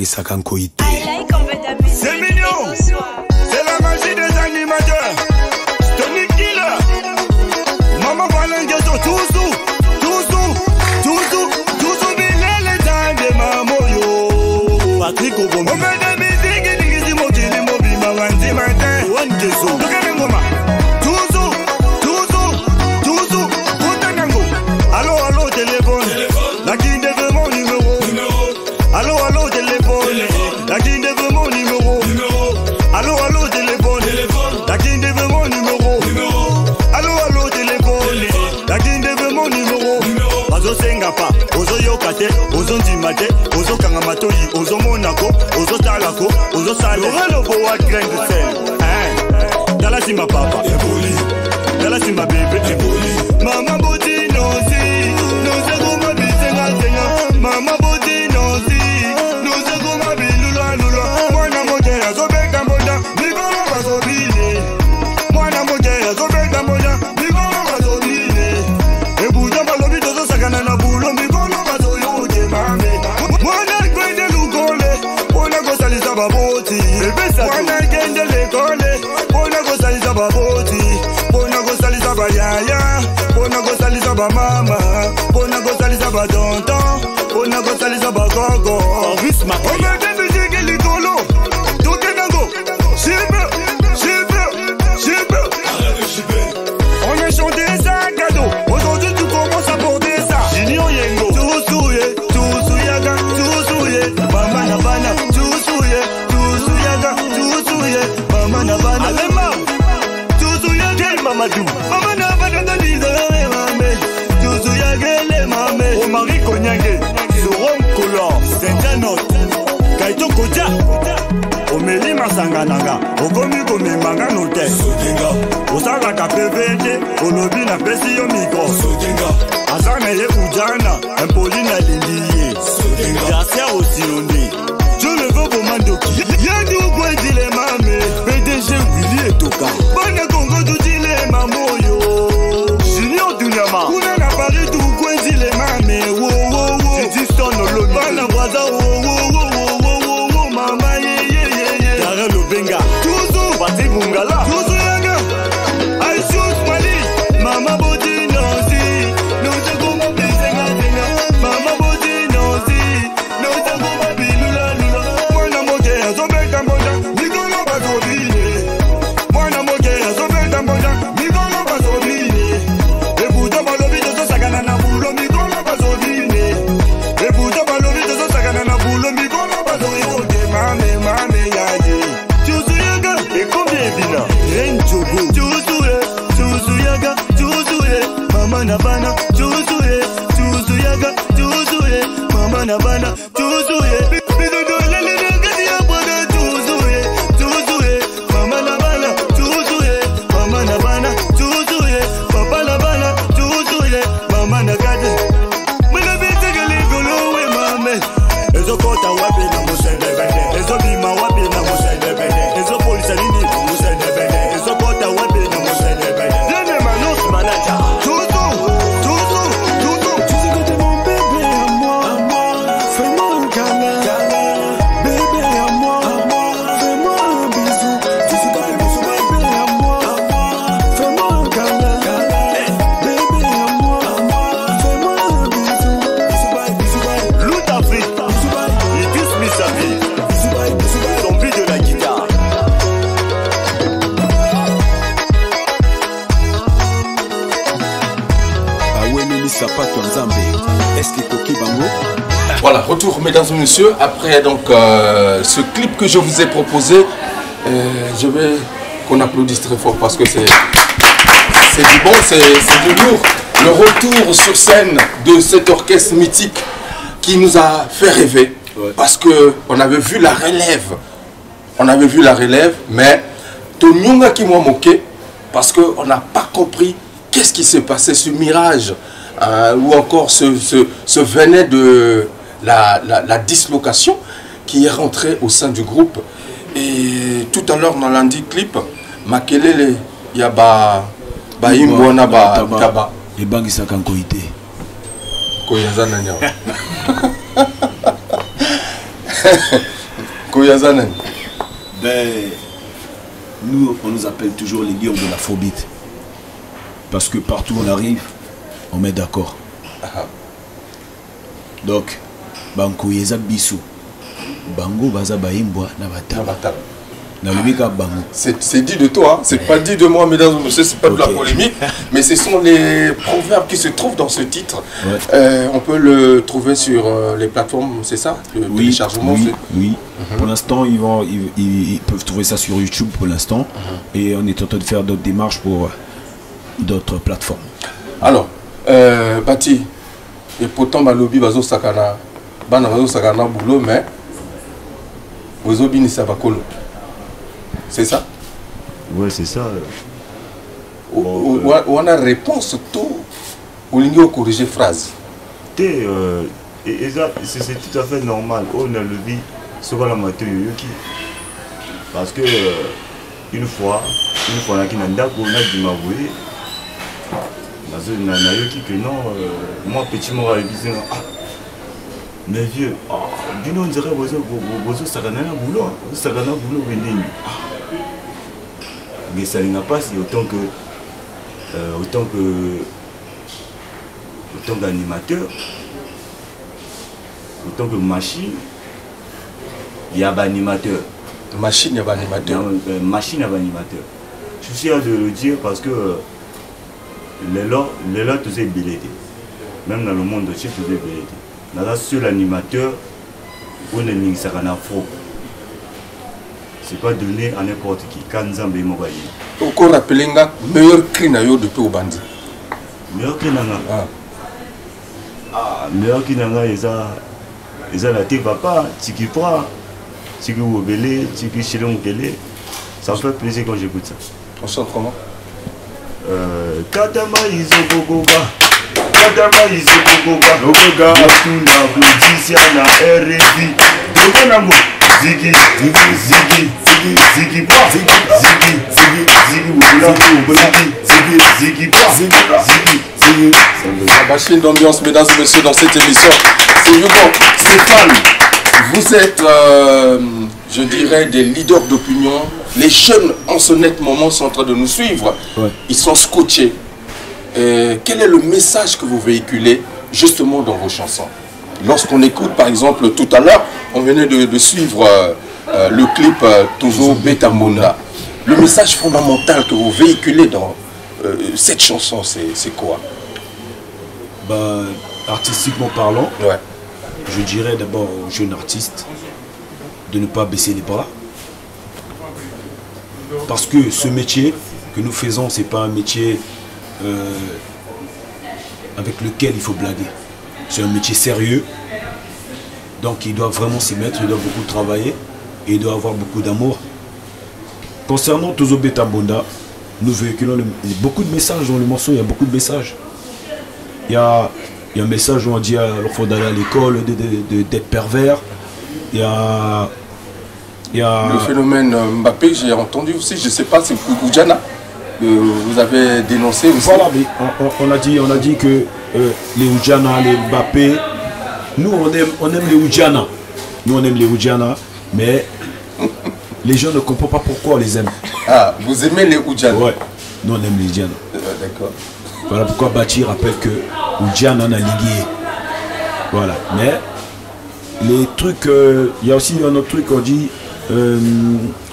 mignon, c'est la magie des animateurs. Tony Killer, Maman Valengueto, toujours, Bilal et Tande Mamoyo. Patrick Obombi. On met des musiques et des guisimos qui les mobiles, Mawanzi Martin. One Keso. Toujours, Kotanango. Allô, téléphone. La qui devait mon numéro. Allô, téléphone. La qui devait mon numéro. Allô, téléphone. La qui devait mon numéro. Allô, téléphone. La qui devait mon numéro. Ozo Sengapa, Ozo Yokate, Ozo Ndimate, Ozo Kangamatoyi, Ozo Monaco, Ozo Talako, Ozo Sale. Hello, boa grain de sel. Dalasi ma papa, Dalasi ma bébé, Maman Bodi Nozi, nous avons ma bisenga senga. Maman Bodi Nozi, nous avons ma bilula lula. Mwana moja ya zobeka moja, nikono bazobile. Mwana moja ya zobeka moja, nikono bazobile. Ebuja balobi tozo sakana na bulo, nikono bazoyoje mame. Mwana kwende lukole, ona kosalisa baboti. Mwana kende lekole, ona kosalisa baboti. Ona kosalisa bayaya, ona kosalisa bamama, ona kosalisa badonton, ona kosalisa bagogo. Ona kende jige likolo, toke nango, shibe. On a chanté ça cadeau, aujourd'hui tu commences à porter ça. Junior Yengo, Tusuye, Mama Nabana, Tusuye, Mama Nabana. Alema, Tusuye, Mamadou, Mama Nabana, Mame, Tusuye, Mame, Omari Konyage, Zorom Color, Saint-Janot, Kaito Koja, Omeli Masangananga, Ogomi Komemanga Note, Osaka PVD, Olobi na pesi yo micro, Azana ye Ujana, Impolina Lindiye, Garcia Osilonde, je le veux pour Mandoki, Yadu Gwendile Mame, PDG Willy Etoka, Bana Congo Dudile Mamoyo, Junior Dunyama, Kuna na Paris du Gwendile Mame, wo, Titi Stone Olobi, Bana Braza, wo, Mama ye, Darren Lobenga, toujours, Patrick Mungala, toujours Yaga, I choose Mali, Mama Bodi Nozi, nous te gomo bisenga senga, Mama Bodi Nozi, nous te gomo bilula lula, Mwana moke ya zobeka moja, Nikono bazobile, Mwana moke ya zobeka moja, Nikono bazobile, Ebuto balobi tozo sakana na bulo, Nikono bazobile, Ebuto balobi tozo sakana na bulo, Nikono bazobile, Mame yaye, Tusuye Voilà, retour mesdames et messieurs, après donc ce clip que je vous ai proposé, je vais qu'on applaudisse très fort parce que c'est du bon, c'est du lourd. Le retour sur scène de cet orchestre mythique qui nous a fait rêver, parce qu'on avait vu la relève, mais Tonyunga qui m'a moqué, parce qu'on n'a pas compris qu'est-ce qui s'est passé, ce mirage, ou encore ce venin de la dislocation qui est rentré au sein du groupe. Et tout à l'heure dans l'Andy clip, Makelele, il y a Imboana Taba. Et Bangisa Kankoïté. Koyazananya. Koyazanan. Ben, nous, on nous appelle toujours les guerres de l'afrobeat. Parce que partout où on arrive, on met d'accord. Donc, Banko Yeza Bissou. Bango Baza Baimboa Nabataba. C'est dit de toi, hein. C'est pas dit de moi, mesdames et messieurs, c'est pas de la polémique, mais ce sont les proverbes qui se trouvent dans ce titre. On peut le trouver sur les plateformes, c'est ça, le téléchargement. Oui. Pour l'instant, ils peuvent trouver ça sur YouTube pour l'instant, et on est en train de faire d'autres démarches pour d'autres plateformes. Alors, Bati, et pourtant, Malobi Bazo Sakana, boulot, mais Bozo Bini Sabakolo. C'est ça? Ouais, c'est ça. On a réponse tout. On a corrigé phrase. C'est tout à fait normal. On a le dit sur la matière parce que une fois on a dit m'avouer que non, moi petit mort mais vieux, du nom on dirait que Sakana boulot, mais ça n'a pas si autant qu'animateur, autant que machine, il y a un animateur. Machine, il y a un animateur. Machine, il y a un animateur. Je suis fier de le dire parce que les lots, tout est belé. Même dans le monde entier, tout est belé. Dans un seul animateur, on est mis ça en afro. C'est pas donné à n'importe qui. Kanzambe Mobaye. Pourquoi rappeler le meilleur cri depuis au bandit? Meilleur cri meilleur cri ils ont la tête papa, Tiki Pra, Tiki Wobele, Tiki Chilon Kele. Ça me fait plaisir quand j'écoute ça. On chante comment? Katama Izogogoba. Katama Izogogoba. Nogoga. Tuna Budisia na RFI. Dogonango. Ziggy, Ziggy, Ziggy, Ziggy, Ziggy, Ziggy, Ziggy, Ziggy, la machine d'ambiance, mesdames et messieurs, dans cette émission. C'est Hugo. Stéphane, vous êtes, je dirais, des leaders d'opinion. Les jeunes, en ce net moment, sont en train de nous suivre. Ils sont scotchés. Quel est le message que vous véhiculez, justement, dans vos chansons? Lorsqu'on écoute, par exemple, tout à l'heure, on venait de suivre le clip Tozo Betamona. Le message fondamental que vous véhiculez dans cette chanson, c'est quoi? Artistiquement parlant, je dirais d'abord aux jeunes artistes de ne pas baisser les bras. Parce que ce métier que nous faisons, ce n'est pas un métier avec lequel il faut blaguer. C'est un métier sérieux, donc il doit vraiment s'y mettre, il doit beaucoup travailler et il doit avoir beaucoup d'amour. Concernant Tozo Betamona, nous véhiculons beaucoup de messages dans le morceau, il y a beaucoup de messages. Il y a un message où on dit qu'il faut d'aller à l'école, d'être pervers. Il y a le phénomène Mbappé, j'ai entendu aussi, je ne sais pas, c'est Oudjana. Vous avez dénoncé aussi. Voilà, mais on a dit que les Oudjana, les Mbappé, nous on aime les Oudjana. Nous on aime les Oudjana, mais les gens ne comprennent pas pourquoi on les aime. Ah, vous aimez les Oudjana? Ouais, nous on aime les Oudjana. D'accord. Voilà pourquoi Bati rappelle que Oudjana a ligué. Voilà, mais les trucs, il y a aussi un autre truc qu'on dit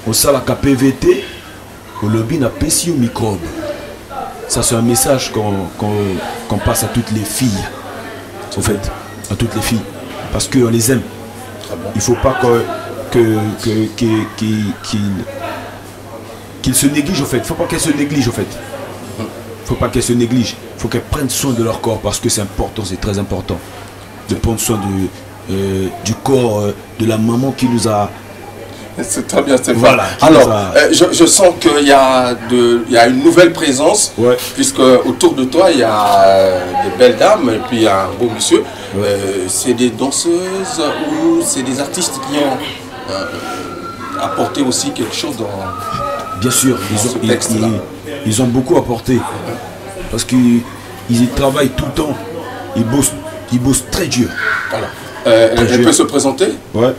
au Salaka PVT. Le lobby n'a pas si au microbe. Ça c'est un message qu'on passe à toutes les filles. Au fait, à toutes les filles. parce qu'on les aime. Il ne faut pas qu'ils se négligent au fait. Il ne faut pas qu'elles se négligent au fait. Il ne faut pas qu'elles se négligent. Il faut qu'elles prennent soin de leur corps parce que c'est important, c'est très important de prendre soin du corps de la maman qui nous a... C'est très bien, Stéphane. Voilà, alors, je sens qu'il y a une nouvelle présence, puisque autour de toi, il y a des belles dames et puis un beau monsieur. C'est des danseuses ou c'est des artistes qui ont apporté aussi quelque chose dans... Bien sûr, ils ont beaucoup apporté. Parce qu'ils travaillent tout le temps. Ils bossent très dur. Voilà. Elle peut se présenter? Ouais.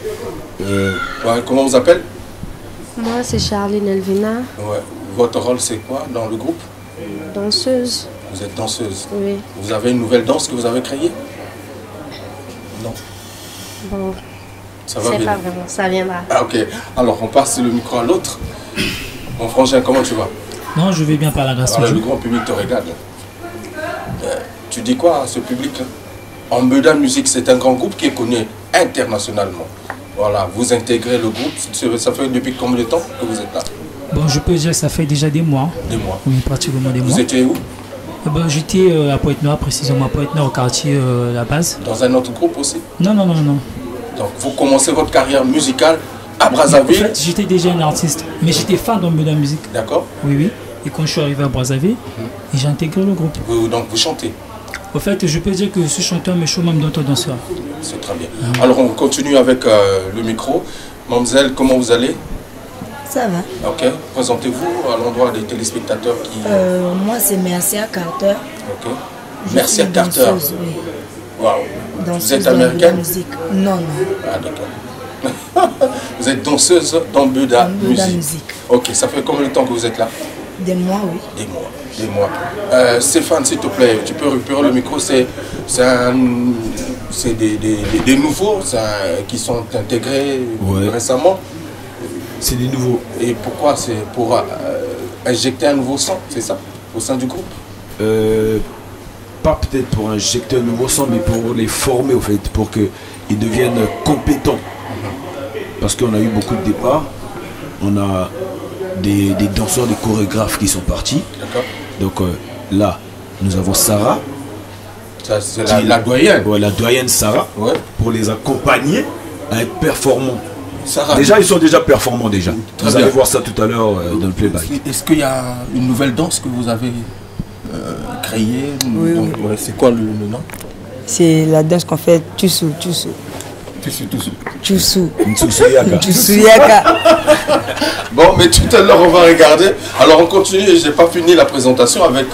Comment on vous appelle? Moi, c'est Charline Elvina. Ouais. Votre rôle, c'est quoi dans le groupe? Danseuse. Vous êtes danseuse? Oui. Vous avez une nouvelle danse que vous avez créée? Non. Bon, ça va bien. Pas vraiment, ça viendra. Ah, ok. Alors, on passe le micro à l'autre. Mon frangin, comment tu vas? Non, je vais bien par la grâce de Dieu. Le grand public te regarde. Tu dis quoi à ce public? Ambeda Music, c'est un grand groupe qui est connu internationalement. Voilà, vous intégrez le groupe. Ça fait depuis combien de temps que vous êtes là? Bon, je peux dire que ça fait déjà des mois. Des mois? Oui, pratiquement des mois. Vous étiez où? J'étais à Pointe-Noire, précisément à Pointe-Noire, au quartier La Base. Dans un autre groupe aussi? Non. Donc, vous commencez votre carrière musicale à Brazzaville? En fait, j'étais déjà un artiste, mais j'étais fan d'Ambeda Music. D'accord. Oui. Et quand je suis arrivé à Brazzaville, j'ai intégré le groupe. Donc, vous chantez? En fait, je peux dire que je suis chanteur, mais je suis même danseur. C'est très bien. Alors, on continue avec le micro. Mademoiselle, comment vous allez? Ça va. Ok. Présentez-vous à l'endroit des téléspectateurs qui... Moi, c'est Mercia Carter. Ok. Mercia Carter. Danseuse, oui. Waouh. Vous êtes américaine? Non. Ah, d'accord. Vous êtes danseuse d'Ambeda Music. Ok. Ça fait combien de temps que vous êtes là? Des mois, oui. Des mois. Stéphane, s'il te plaît, tu peux récupérer le micro. C'est des nouveaux qui sont intégrés récemment. C'est des nouveaux. Et pourquoi? C'est pour injecter un nouveau sang, c'est ça? Au sein du groupe? Pas peut-être pour injecter un nouveau sang, mais pour les former, au fait, pour qu'ils deviennent compétents. Parce qu'on a eu beaucoup de départs. On a des danseurs, des chorégraphes qui sont partis. Donc là, nous avons Sarah. C'est la doyenne. Ouais, la doyenne Sarah. Ouais. Pour les accompagner à être performants. Sarah, déjà, ils sont déjà performants déjà. Vous allez voir ça tout à l'heure dans le playback. Est-ce qu'il y a une nouvelle danse que vous avez créée? Oui. C'est quoi le nom? C'est la danse qu'on fait Tusu. Bon, mais tout à l'heure, on va regarder. Alors, on continue. Je n'ai pas fini la présentation avec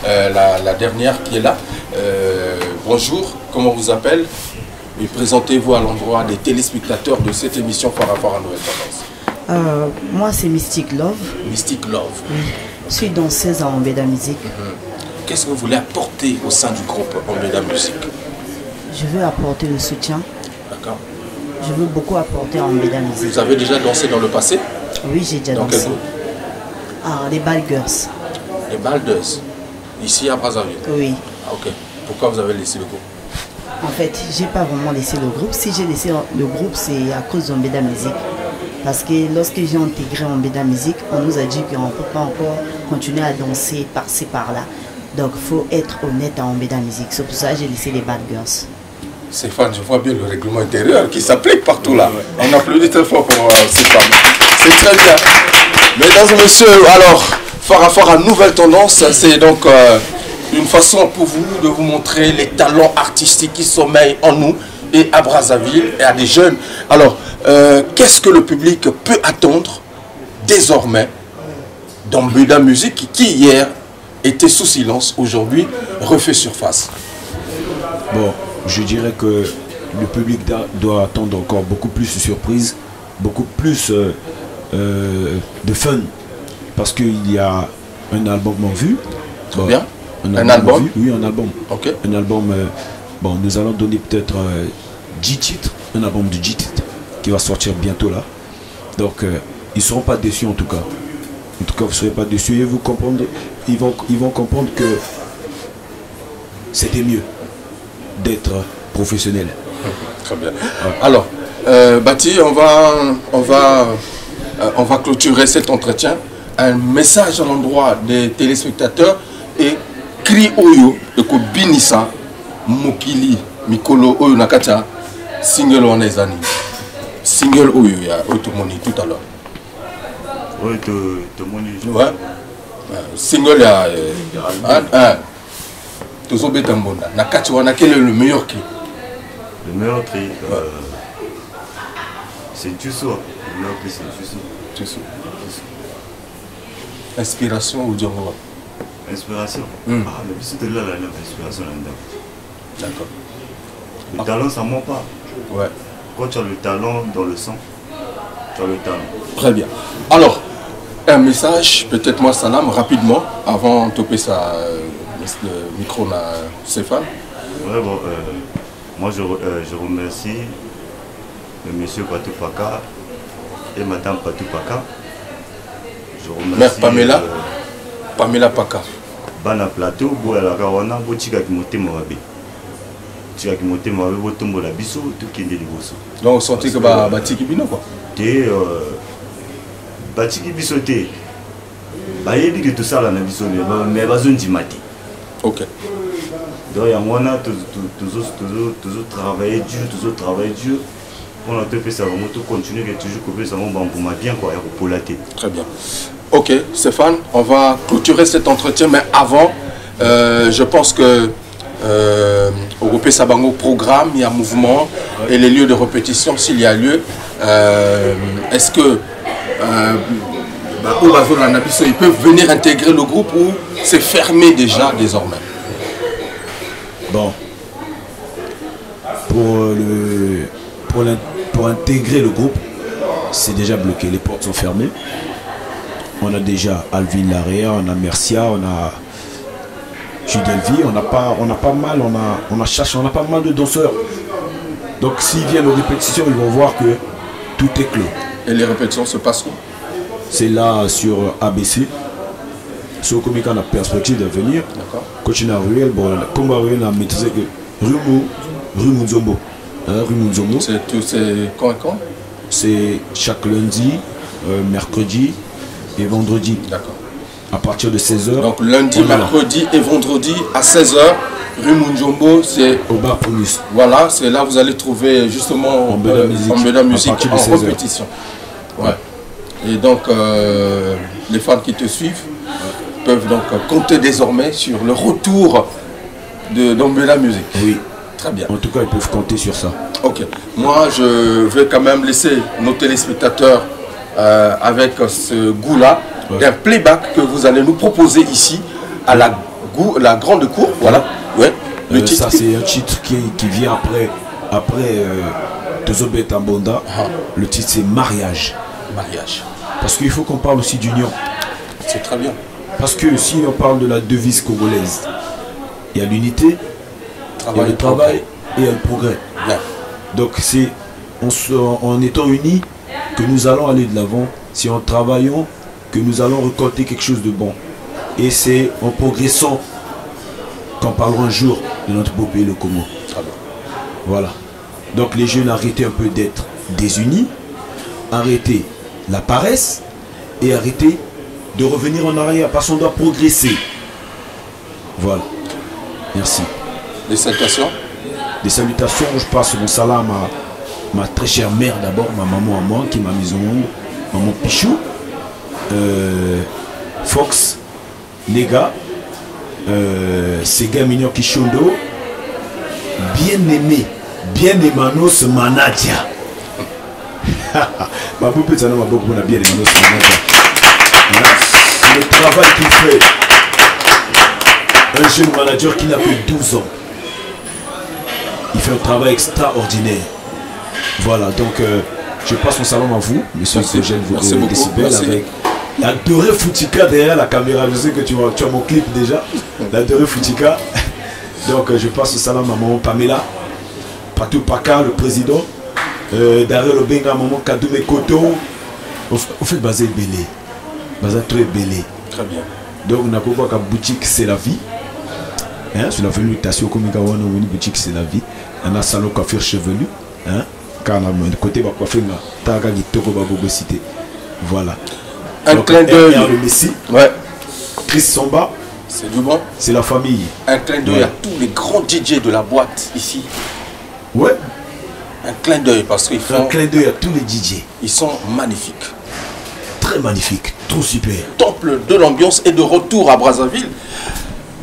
la dernière qui est là. Bonjour, comment on vous appelle? Et présentez-vous à l'endroit des téléspectateurs de cette émission Farafara Nouvelle Tendance. Moi, c'est Mystic Love. Mystic Love. Oui. Je suis danseuse à Ambeda Music. Qu'est-ce que vous voulez apporter au sein du groupe Ambeda Music? Je veux apporter le soutien. D'accord. Je veux beaucoup apporter à Ambeda Music. Vous avez déjà dansé dans le passé? Oui, j'ai déjà dansé. Dans quel groupe? Les Balders. Les Balders. Ici à Brazzaville? Oui. Ok. Pourquoi vous avez laissé le groupe? En fait, j'ai pas vraiment laissé le groupe. Si j'ai laissé le groupe, c'est à cause d'Ambeda Music. Parce que lorsque j'ai intégré Ambeda Music, on nous a dit qu'on ne peut pas encore continuer à danser par-ci par-là. Donc il faut être honnête à Ambeda Music. C'est pour ça que j'ai laissé les Bad Girls. Stéphane, je vois bien le règlement intérieur qui s'applique partout là. On applaudit très fort pour Stéphane. C'est très bien. Mesdames et messieurs, alors, Farafara Nouvelle Tendance, c'est donc une façon pour vous de vous montrer les talents artistiques qui sommeillent en nous et à Brazzaville et à des jeunes. Alors, qu'est-ce que le public peut attendre désormais d'Ambeda Music qui hier était sous silence, aujourd'hui refait surface? Bon, je dirais que le public doit attendre encore beaucoup plus de surprises, beaucoup plus de fun, parce qu'il y a un album en vue. Bon, bien. Un album? Oui, un album. Ok. Un album, bon, nous allons donner peut-être 10 titres, un album de 10 titres qui va sortir bientôt là. Donc, ils ne seront pas déçus en tout cas. En tout cas, vous ne serez pas déçus et vous comprendrez, ils vont comprendre que c'était mieux d'être professionnel. Très bien. Alors, Bati, on va clôturer cet entretien. Un message à l'endroit des téléspectateurs et cri oyo de ko binisa mokili mikolo oyo nakata single on les années. Single oyo ya automoni tout à l'heure. Oui, automoni. Ouais. Single ya Tozo Betambonda. Nakati wana quel est le meilleur cri? Le meilleur cri, c'est Tusso. Le meilleur cri, c'est Tusso. Inspiration ou Django? Inspiration. Ah, mais c'est de là l'inspiration là-dedans. D'accord. Le talent, ça ne ment pas. Ouais. Quand tu as le talent dans le sang, tu as le talent. Très bien. Alors, un message, peut-être moi, Salam, rapidement, avant de toper le micro à Stéphane. Ouais, bon, moi je remercie le monsieur Patoupaka et madame Patoupaka. Je remercie Mère Pamela, Pamela Paka. Bana plateau, boya kawana, botika kimote mabe. Tika kimote mabe, botombo la biso, tout qui est liboso. Donc, vous sentez que Batiki Bino quoi? Té, Batiki biso té. Bah, il dit que tout ça là, mais bazon dimati. Ok. Donc, il y a moi, toujours travailler dur. On a fait ça, on continue et toujours couper ça, on m'a bien quoi, pour la tête. Très bien. Ok, Stéphane, on va clôturer cet entretien, mais avant, je pense que au Gopé Sabango programme, il y a un mouvement et les lieux de répétition, s'il y a lieu, est-ce que ils peuvent venir intégrer le groupe ou c'est fermé déjà désormais? Bon, pour intégrer le groupe, c'est déjà bloqué, les portes sont fermées. On a déjà Alvin Larrea, on a Mercia, on a Judelvi, on a pas mal, on a pas mal de danseurs. Donc s'ils viennent aux répétitions, ils vont voir que tout est clos. Et les répétitions se passent où? C'est là sur ABC. Sur combien on a perspective de venir. Continue à Ruel, bon, comme Ruel a maîtrisé que rue Munzombo. Rue Munzombo. C'est quand et quand? C'est chaque lundi, mercredi et vendredi. D'accord. À partir de 16h. Donc lundi, mercredi et vendredi à 16h, rue Munzombo, c'est au bar Ponus. Voilà, c'est là que vous allez trouver justement Ambeda Musique en répétition. Ouais. Et donc les fans qui te suivent peuvent donc compter désormais sur le retour d'Ambeda Musique. Oui. Très bien. En tout cas, ils peuvent compter sur ça. Ok. Moi, je vais quand même laisser nos téléspectateurs avec ce goût-là, d'un playback que vous allez nous proposer ici à la grande cour. Voilà. Ouais. Le titre. Ça, c'est un titre qui vient après Tozo Betambonda. Le titre, c'est Mariage. Mariage. Parce qu'il faut qu'on parle aussi d'union. C'est très bien. Parce que si on parle de la devise congolaise, il y a l'unité, il y a le travail et il y a le progrès. Bien. Donc c'est en étant unis que nous allons aller de l'avant. C'est en travaillant que nous allons récolter quelque chose de bon. Et c'est en progressant qu'en parlerons un jour de notre beau pays, le Congo. Voilà. Donc les jeunes, arrêtez un peu d'être désunis, arrêtez la paresse et arrêtez de revenir en arrière parce qu'on doit progresser. Voilà. Merci. Des salutations? Des salutations, je passe mon salam à ma très chère mère d'abord, ma maman à moi qui m'a mis au monde, maman Pichou, Fox, Nega, Sega Mignon Kishondo, bien-aimé, bien-aimanos Manadia. Ma poupée, ça n'a pas beaucoup de bien-aimanos Manadia. Le travail qu'il fait, un jeune manager qui n'a que 12 ans, il fait un travail extraordinaire. Voilà, donc je passe mon salon à vous, monsieur Eugène Décibel, avec la Doré Foutika derrière la caméra. Je sais que tu as mon clip déjà, la Doré Foutika. Donc je passe au salon à maman Pamela, Patou Paka, le président, derrière le Benga, maman Kadoume Koto. Au fait, basé belé. Basé très belé. Très bien. Donc on a compris que la boutique c'est la vie. Hein, sur la mutation comme une boutique c'est la vie. un salon coiffure chevelu, hein, car on a le côté de coiffure, Taga Gitoro Babogo Cité. Voilà. Un clin d'œil. Le Messi. Ouais. Chris Samba. C'est du bon. C'est la famille. Un clin d'œil à tous les grands DJ de la boîte ici. Ouais. Un clin d'œil parce qu'ils font. Un clin d'œil à tous les DJ. Ils sont magnifiques. Très magnifiques. Trop super. Temple de l'ambiance est de retour à Brazzaville.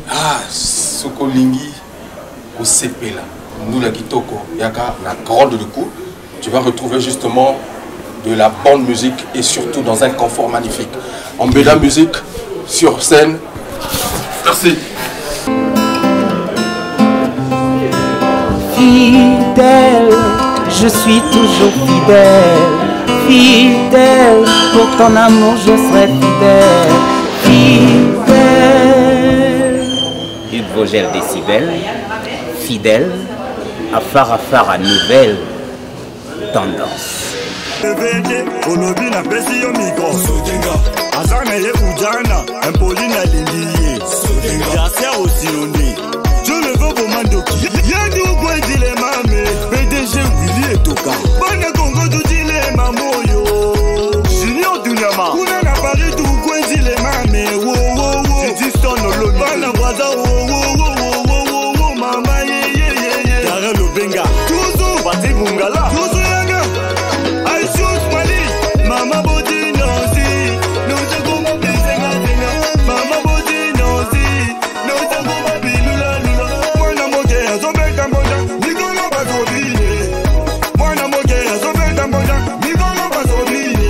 Ah, Sokolingi, au CP là. Nous la Kitoko, Yaka, la grande de coup. Tu vas retrouver justement de la bonne musique et surtout dans un confort magnifique. En Mbeda Musique, sur scène. Merci. Fidèle, je suis toujours fidèle. Fidèle, pour ton amour je serai fidèle. Fidèle. Hugues Vogel Décibel, fidèle à Farafara nouvelle tendance. Olobi na pesi yo miko Sodenga Azana ye ujana Impoli na lindiye Sodenga Jasia osilonde Je ne veux pas mandoki Yadu kwe dile mame PDG Willy Etoka Bana Kongo du dile mamoyo Junior Dunyama Kuna na Paris du kwe dile mame Wo wo wo Titi Stone Oloni Bana Braza wo wo wo wo wo wo Mama ye ye ye ye Yare Lobenga Tuzo Bati Bungala Tuzo yanga Mama body nozi, no te como pisenga tenga. Mama body nozi, no te como pilula lula. Mwana moke azobeka moja, nikono bazobine. Mwana moke azobeka moja, nikono bazobine.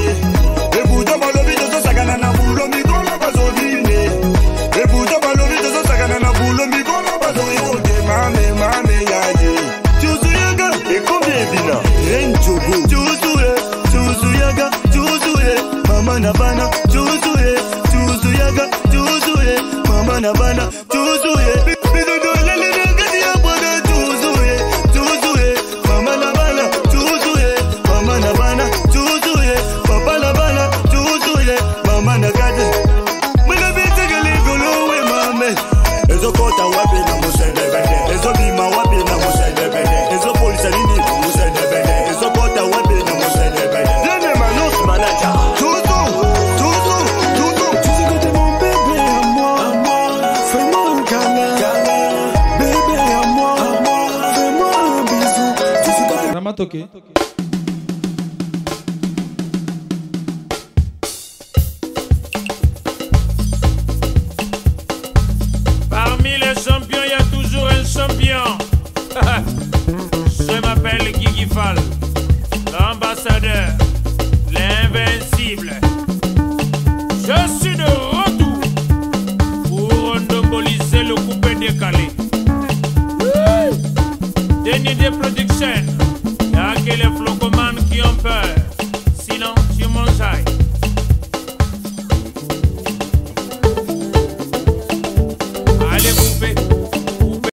Ebuto balobi tozo sakana na bulo, nikono bazobine. Ebuto balobi tozo sakana na bulo, nikono bazobine. Mame mame yaye, chuzu yaga, ekombe bina. Renjogo, chuzu yaga. Mama na bana, chuzuye, chuzu yaga, chuzuye, mama na bana, chuzuye. Bido do lele de gadi ya boda chuzuye, chuzuye, mama na bana, chuzuye, mama na bana, chuzuye, papa na bana, chuzuye, mama na gadi. Mwana bete gele golo we mame. Ezo kota wapi na musende bende, ezo bima wapi na musende bende, ezo polisa nini musende bende, ezo kota wapi na musende bende. Lene manus manager. Toqué. Parmi les champions, il y a toujours un champion. Je m'appelle Guigui Fall, l'ambassadeur, l'invincible. Je suis de retour pour endomboliser le coupé décalé. Denis de Production. Y'a que les flocomanes qui ont peur.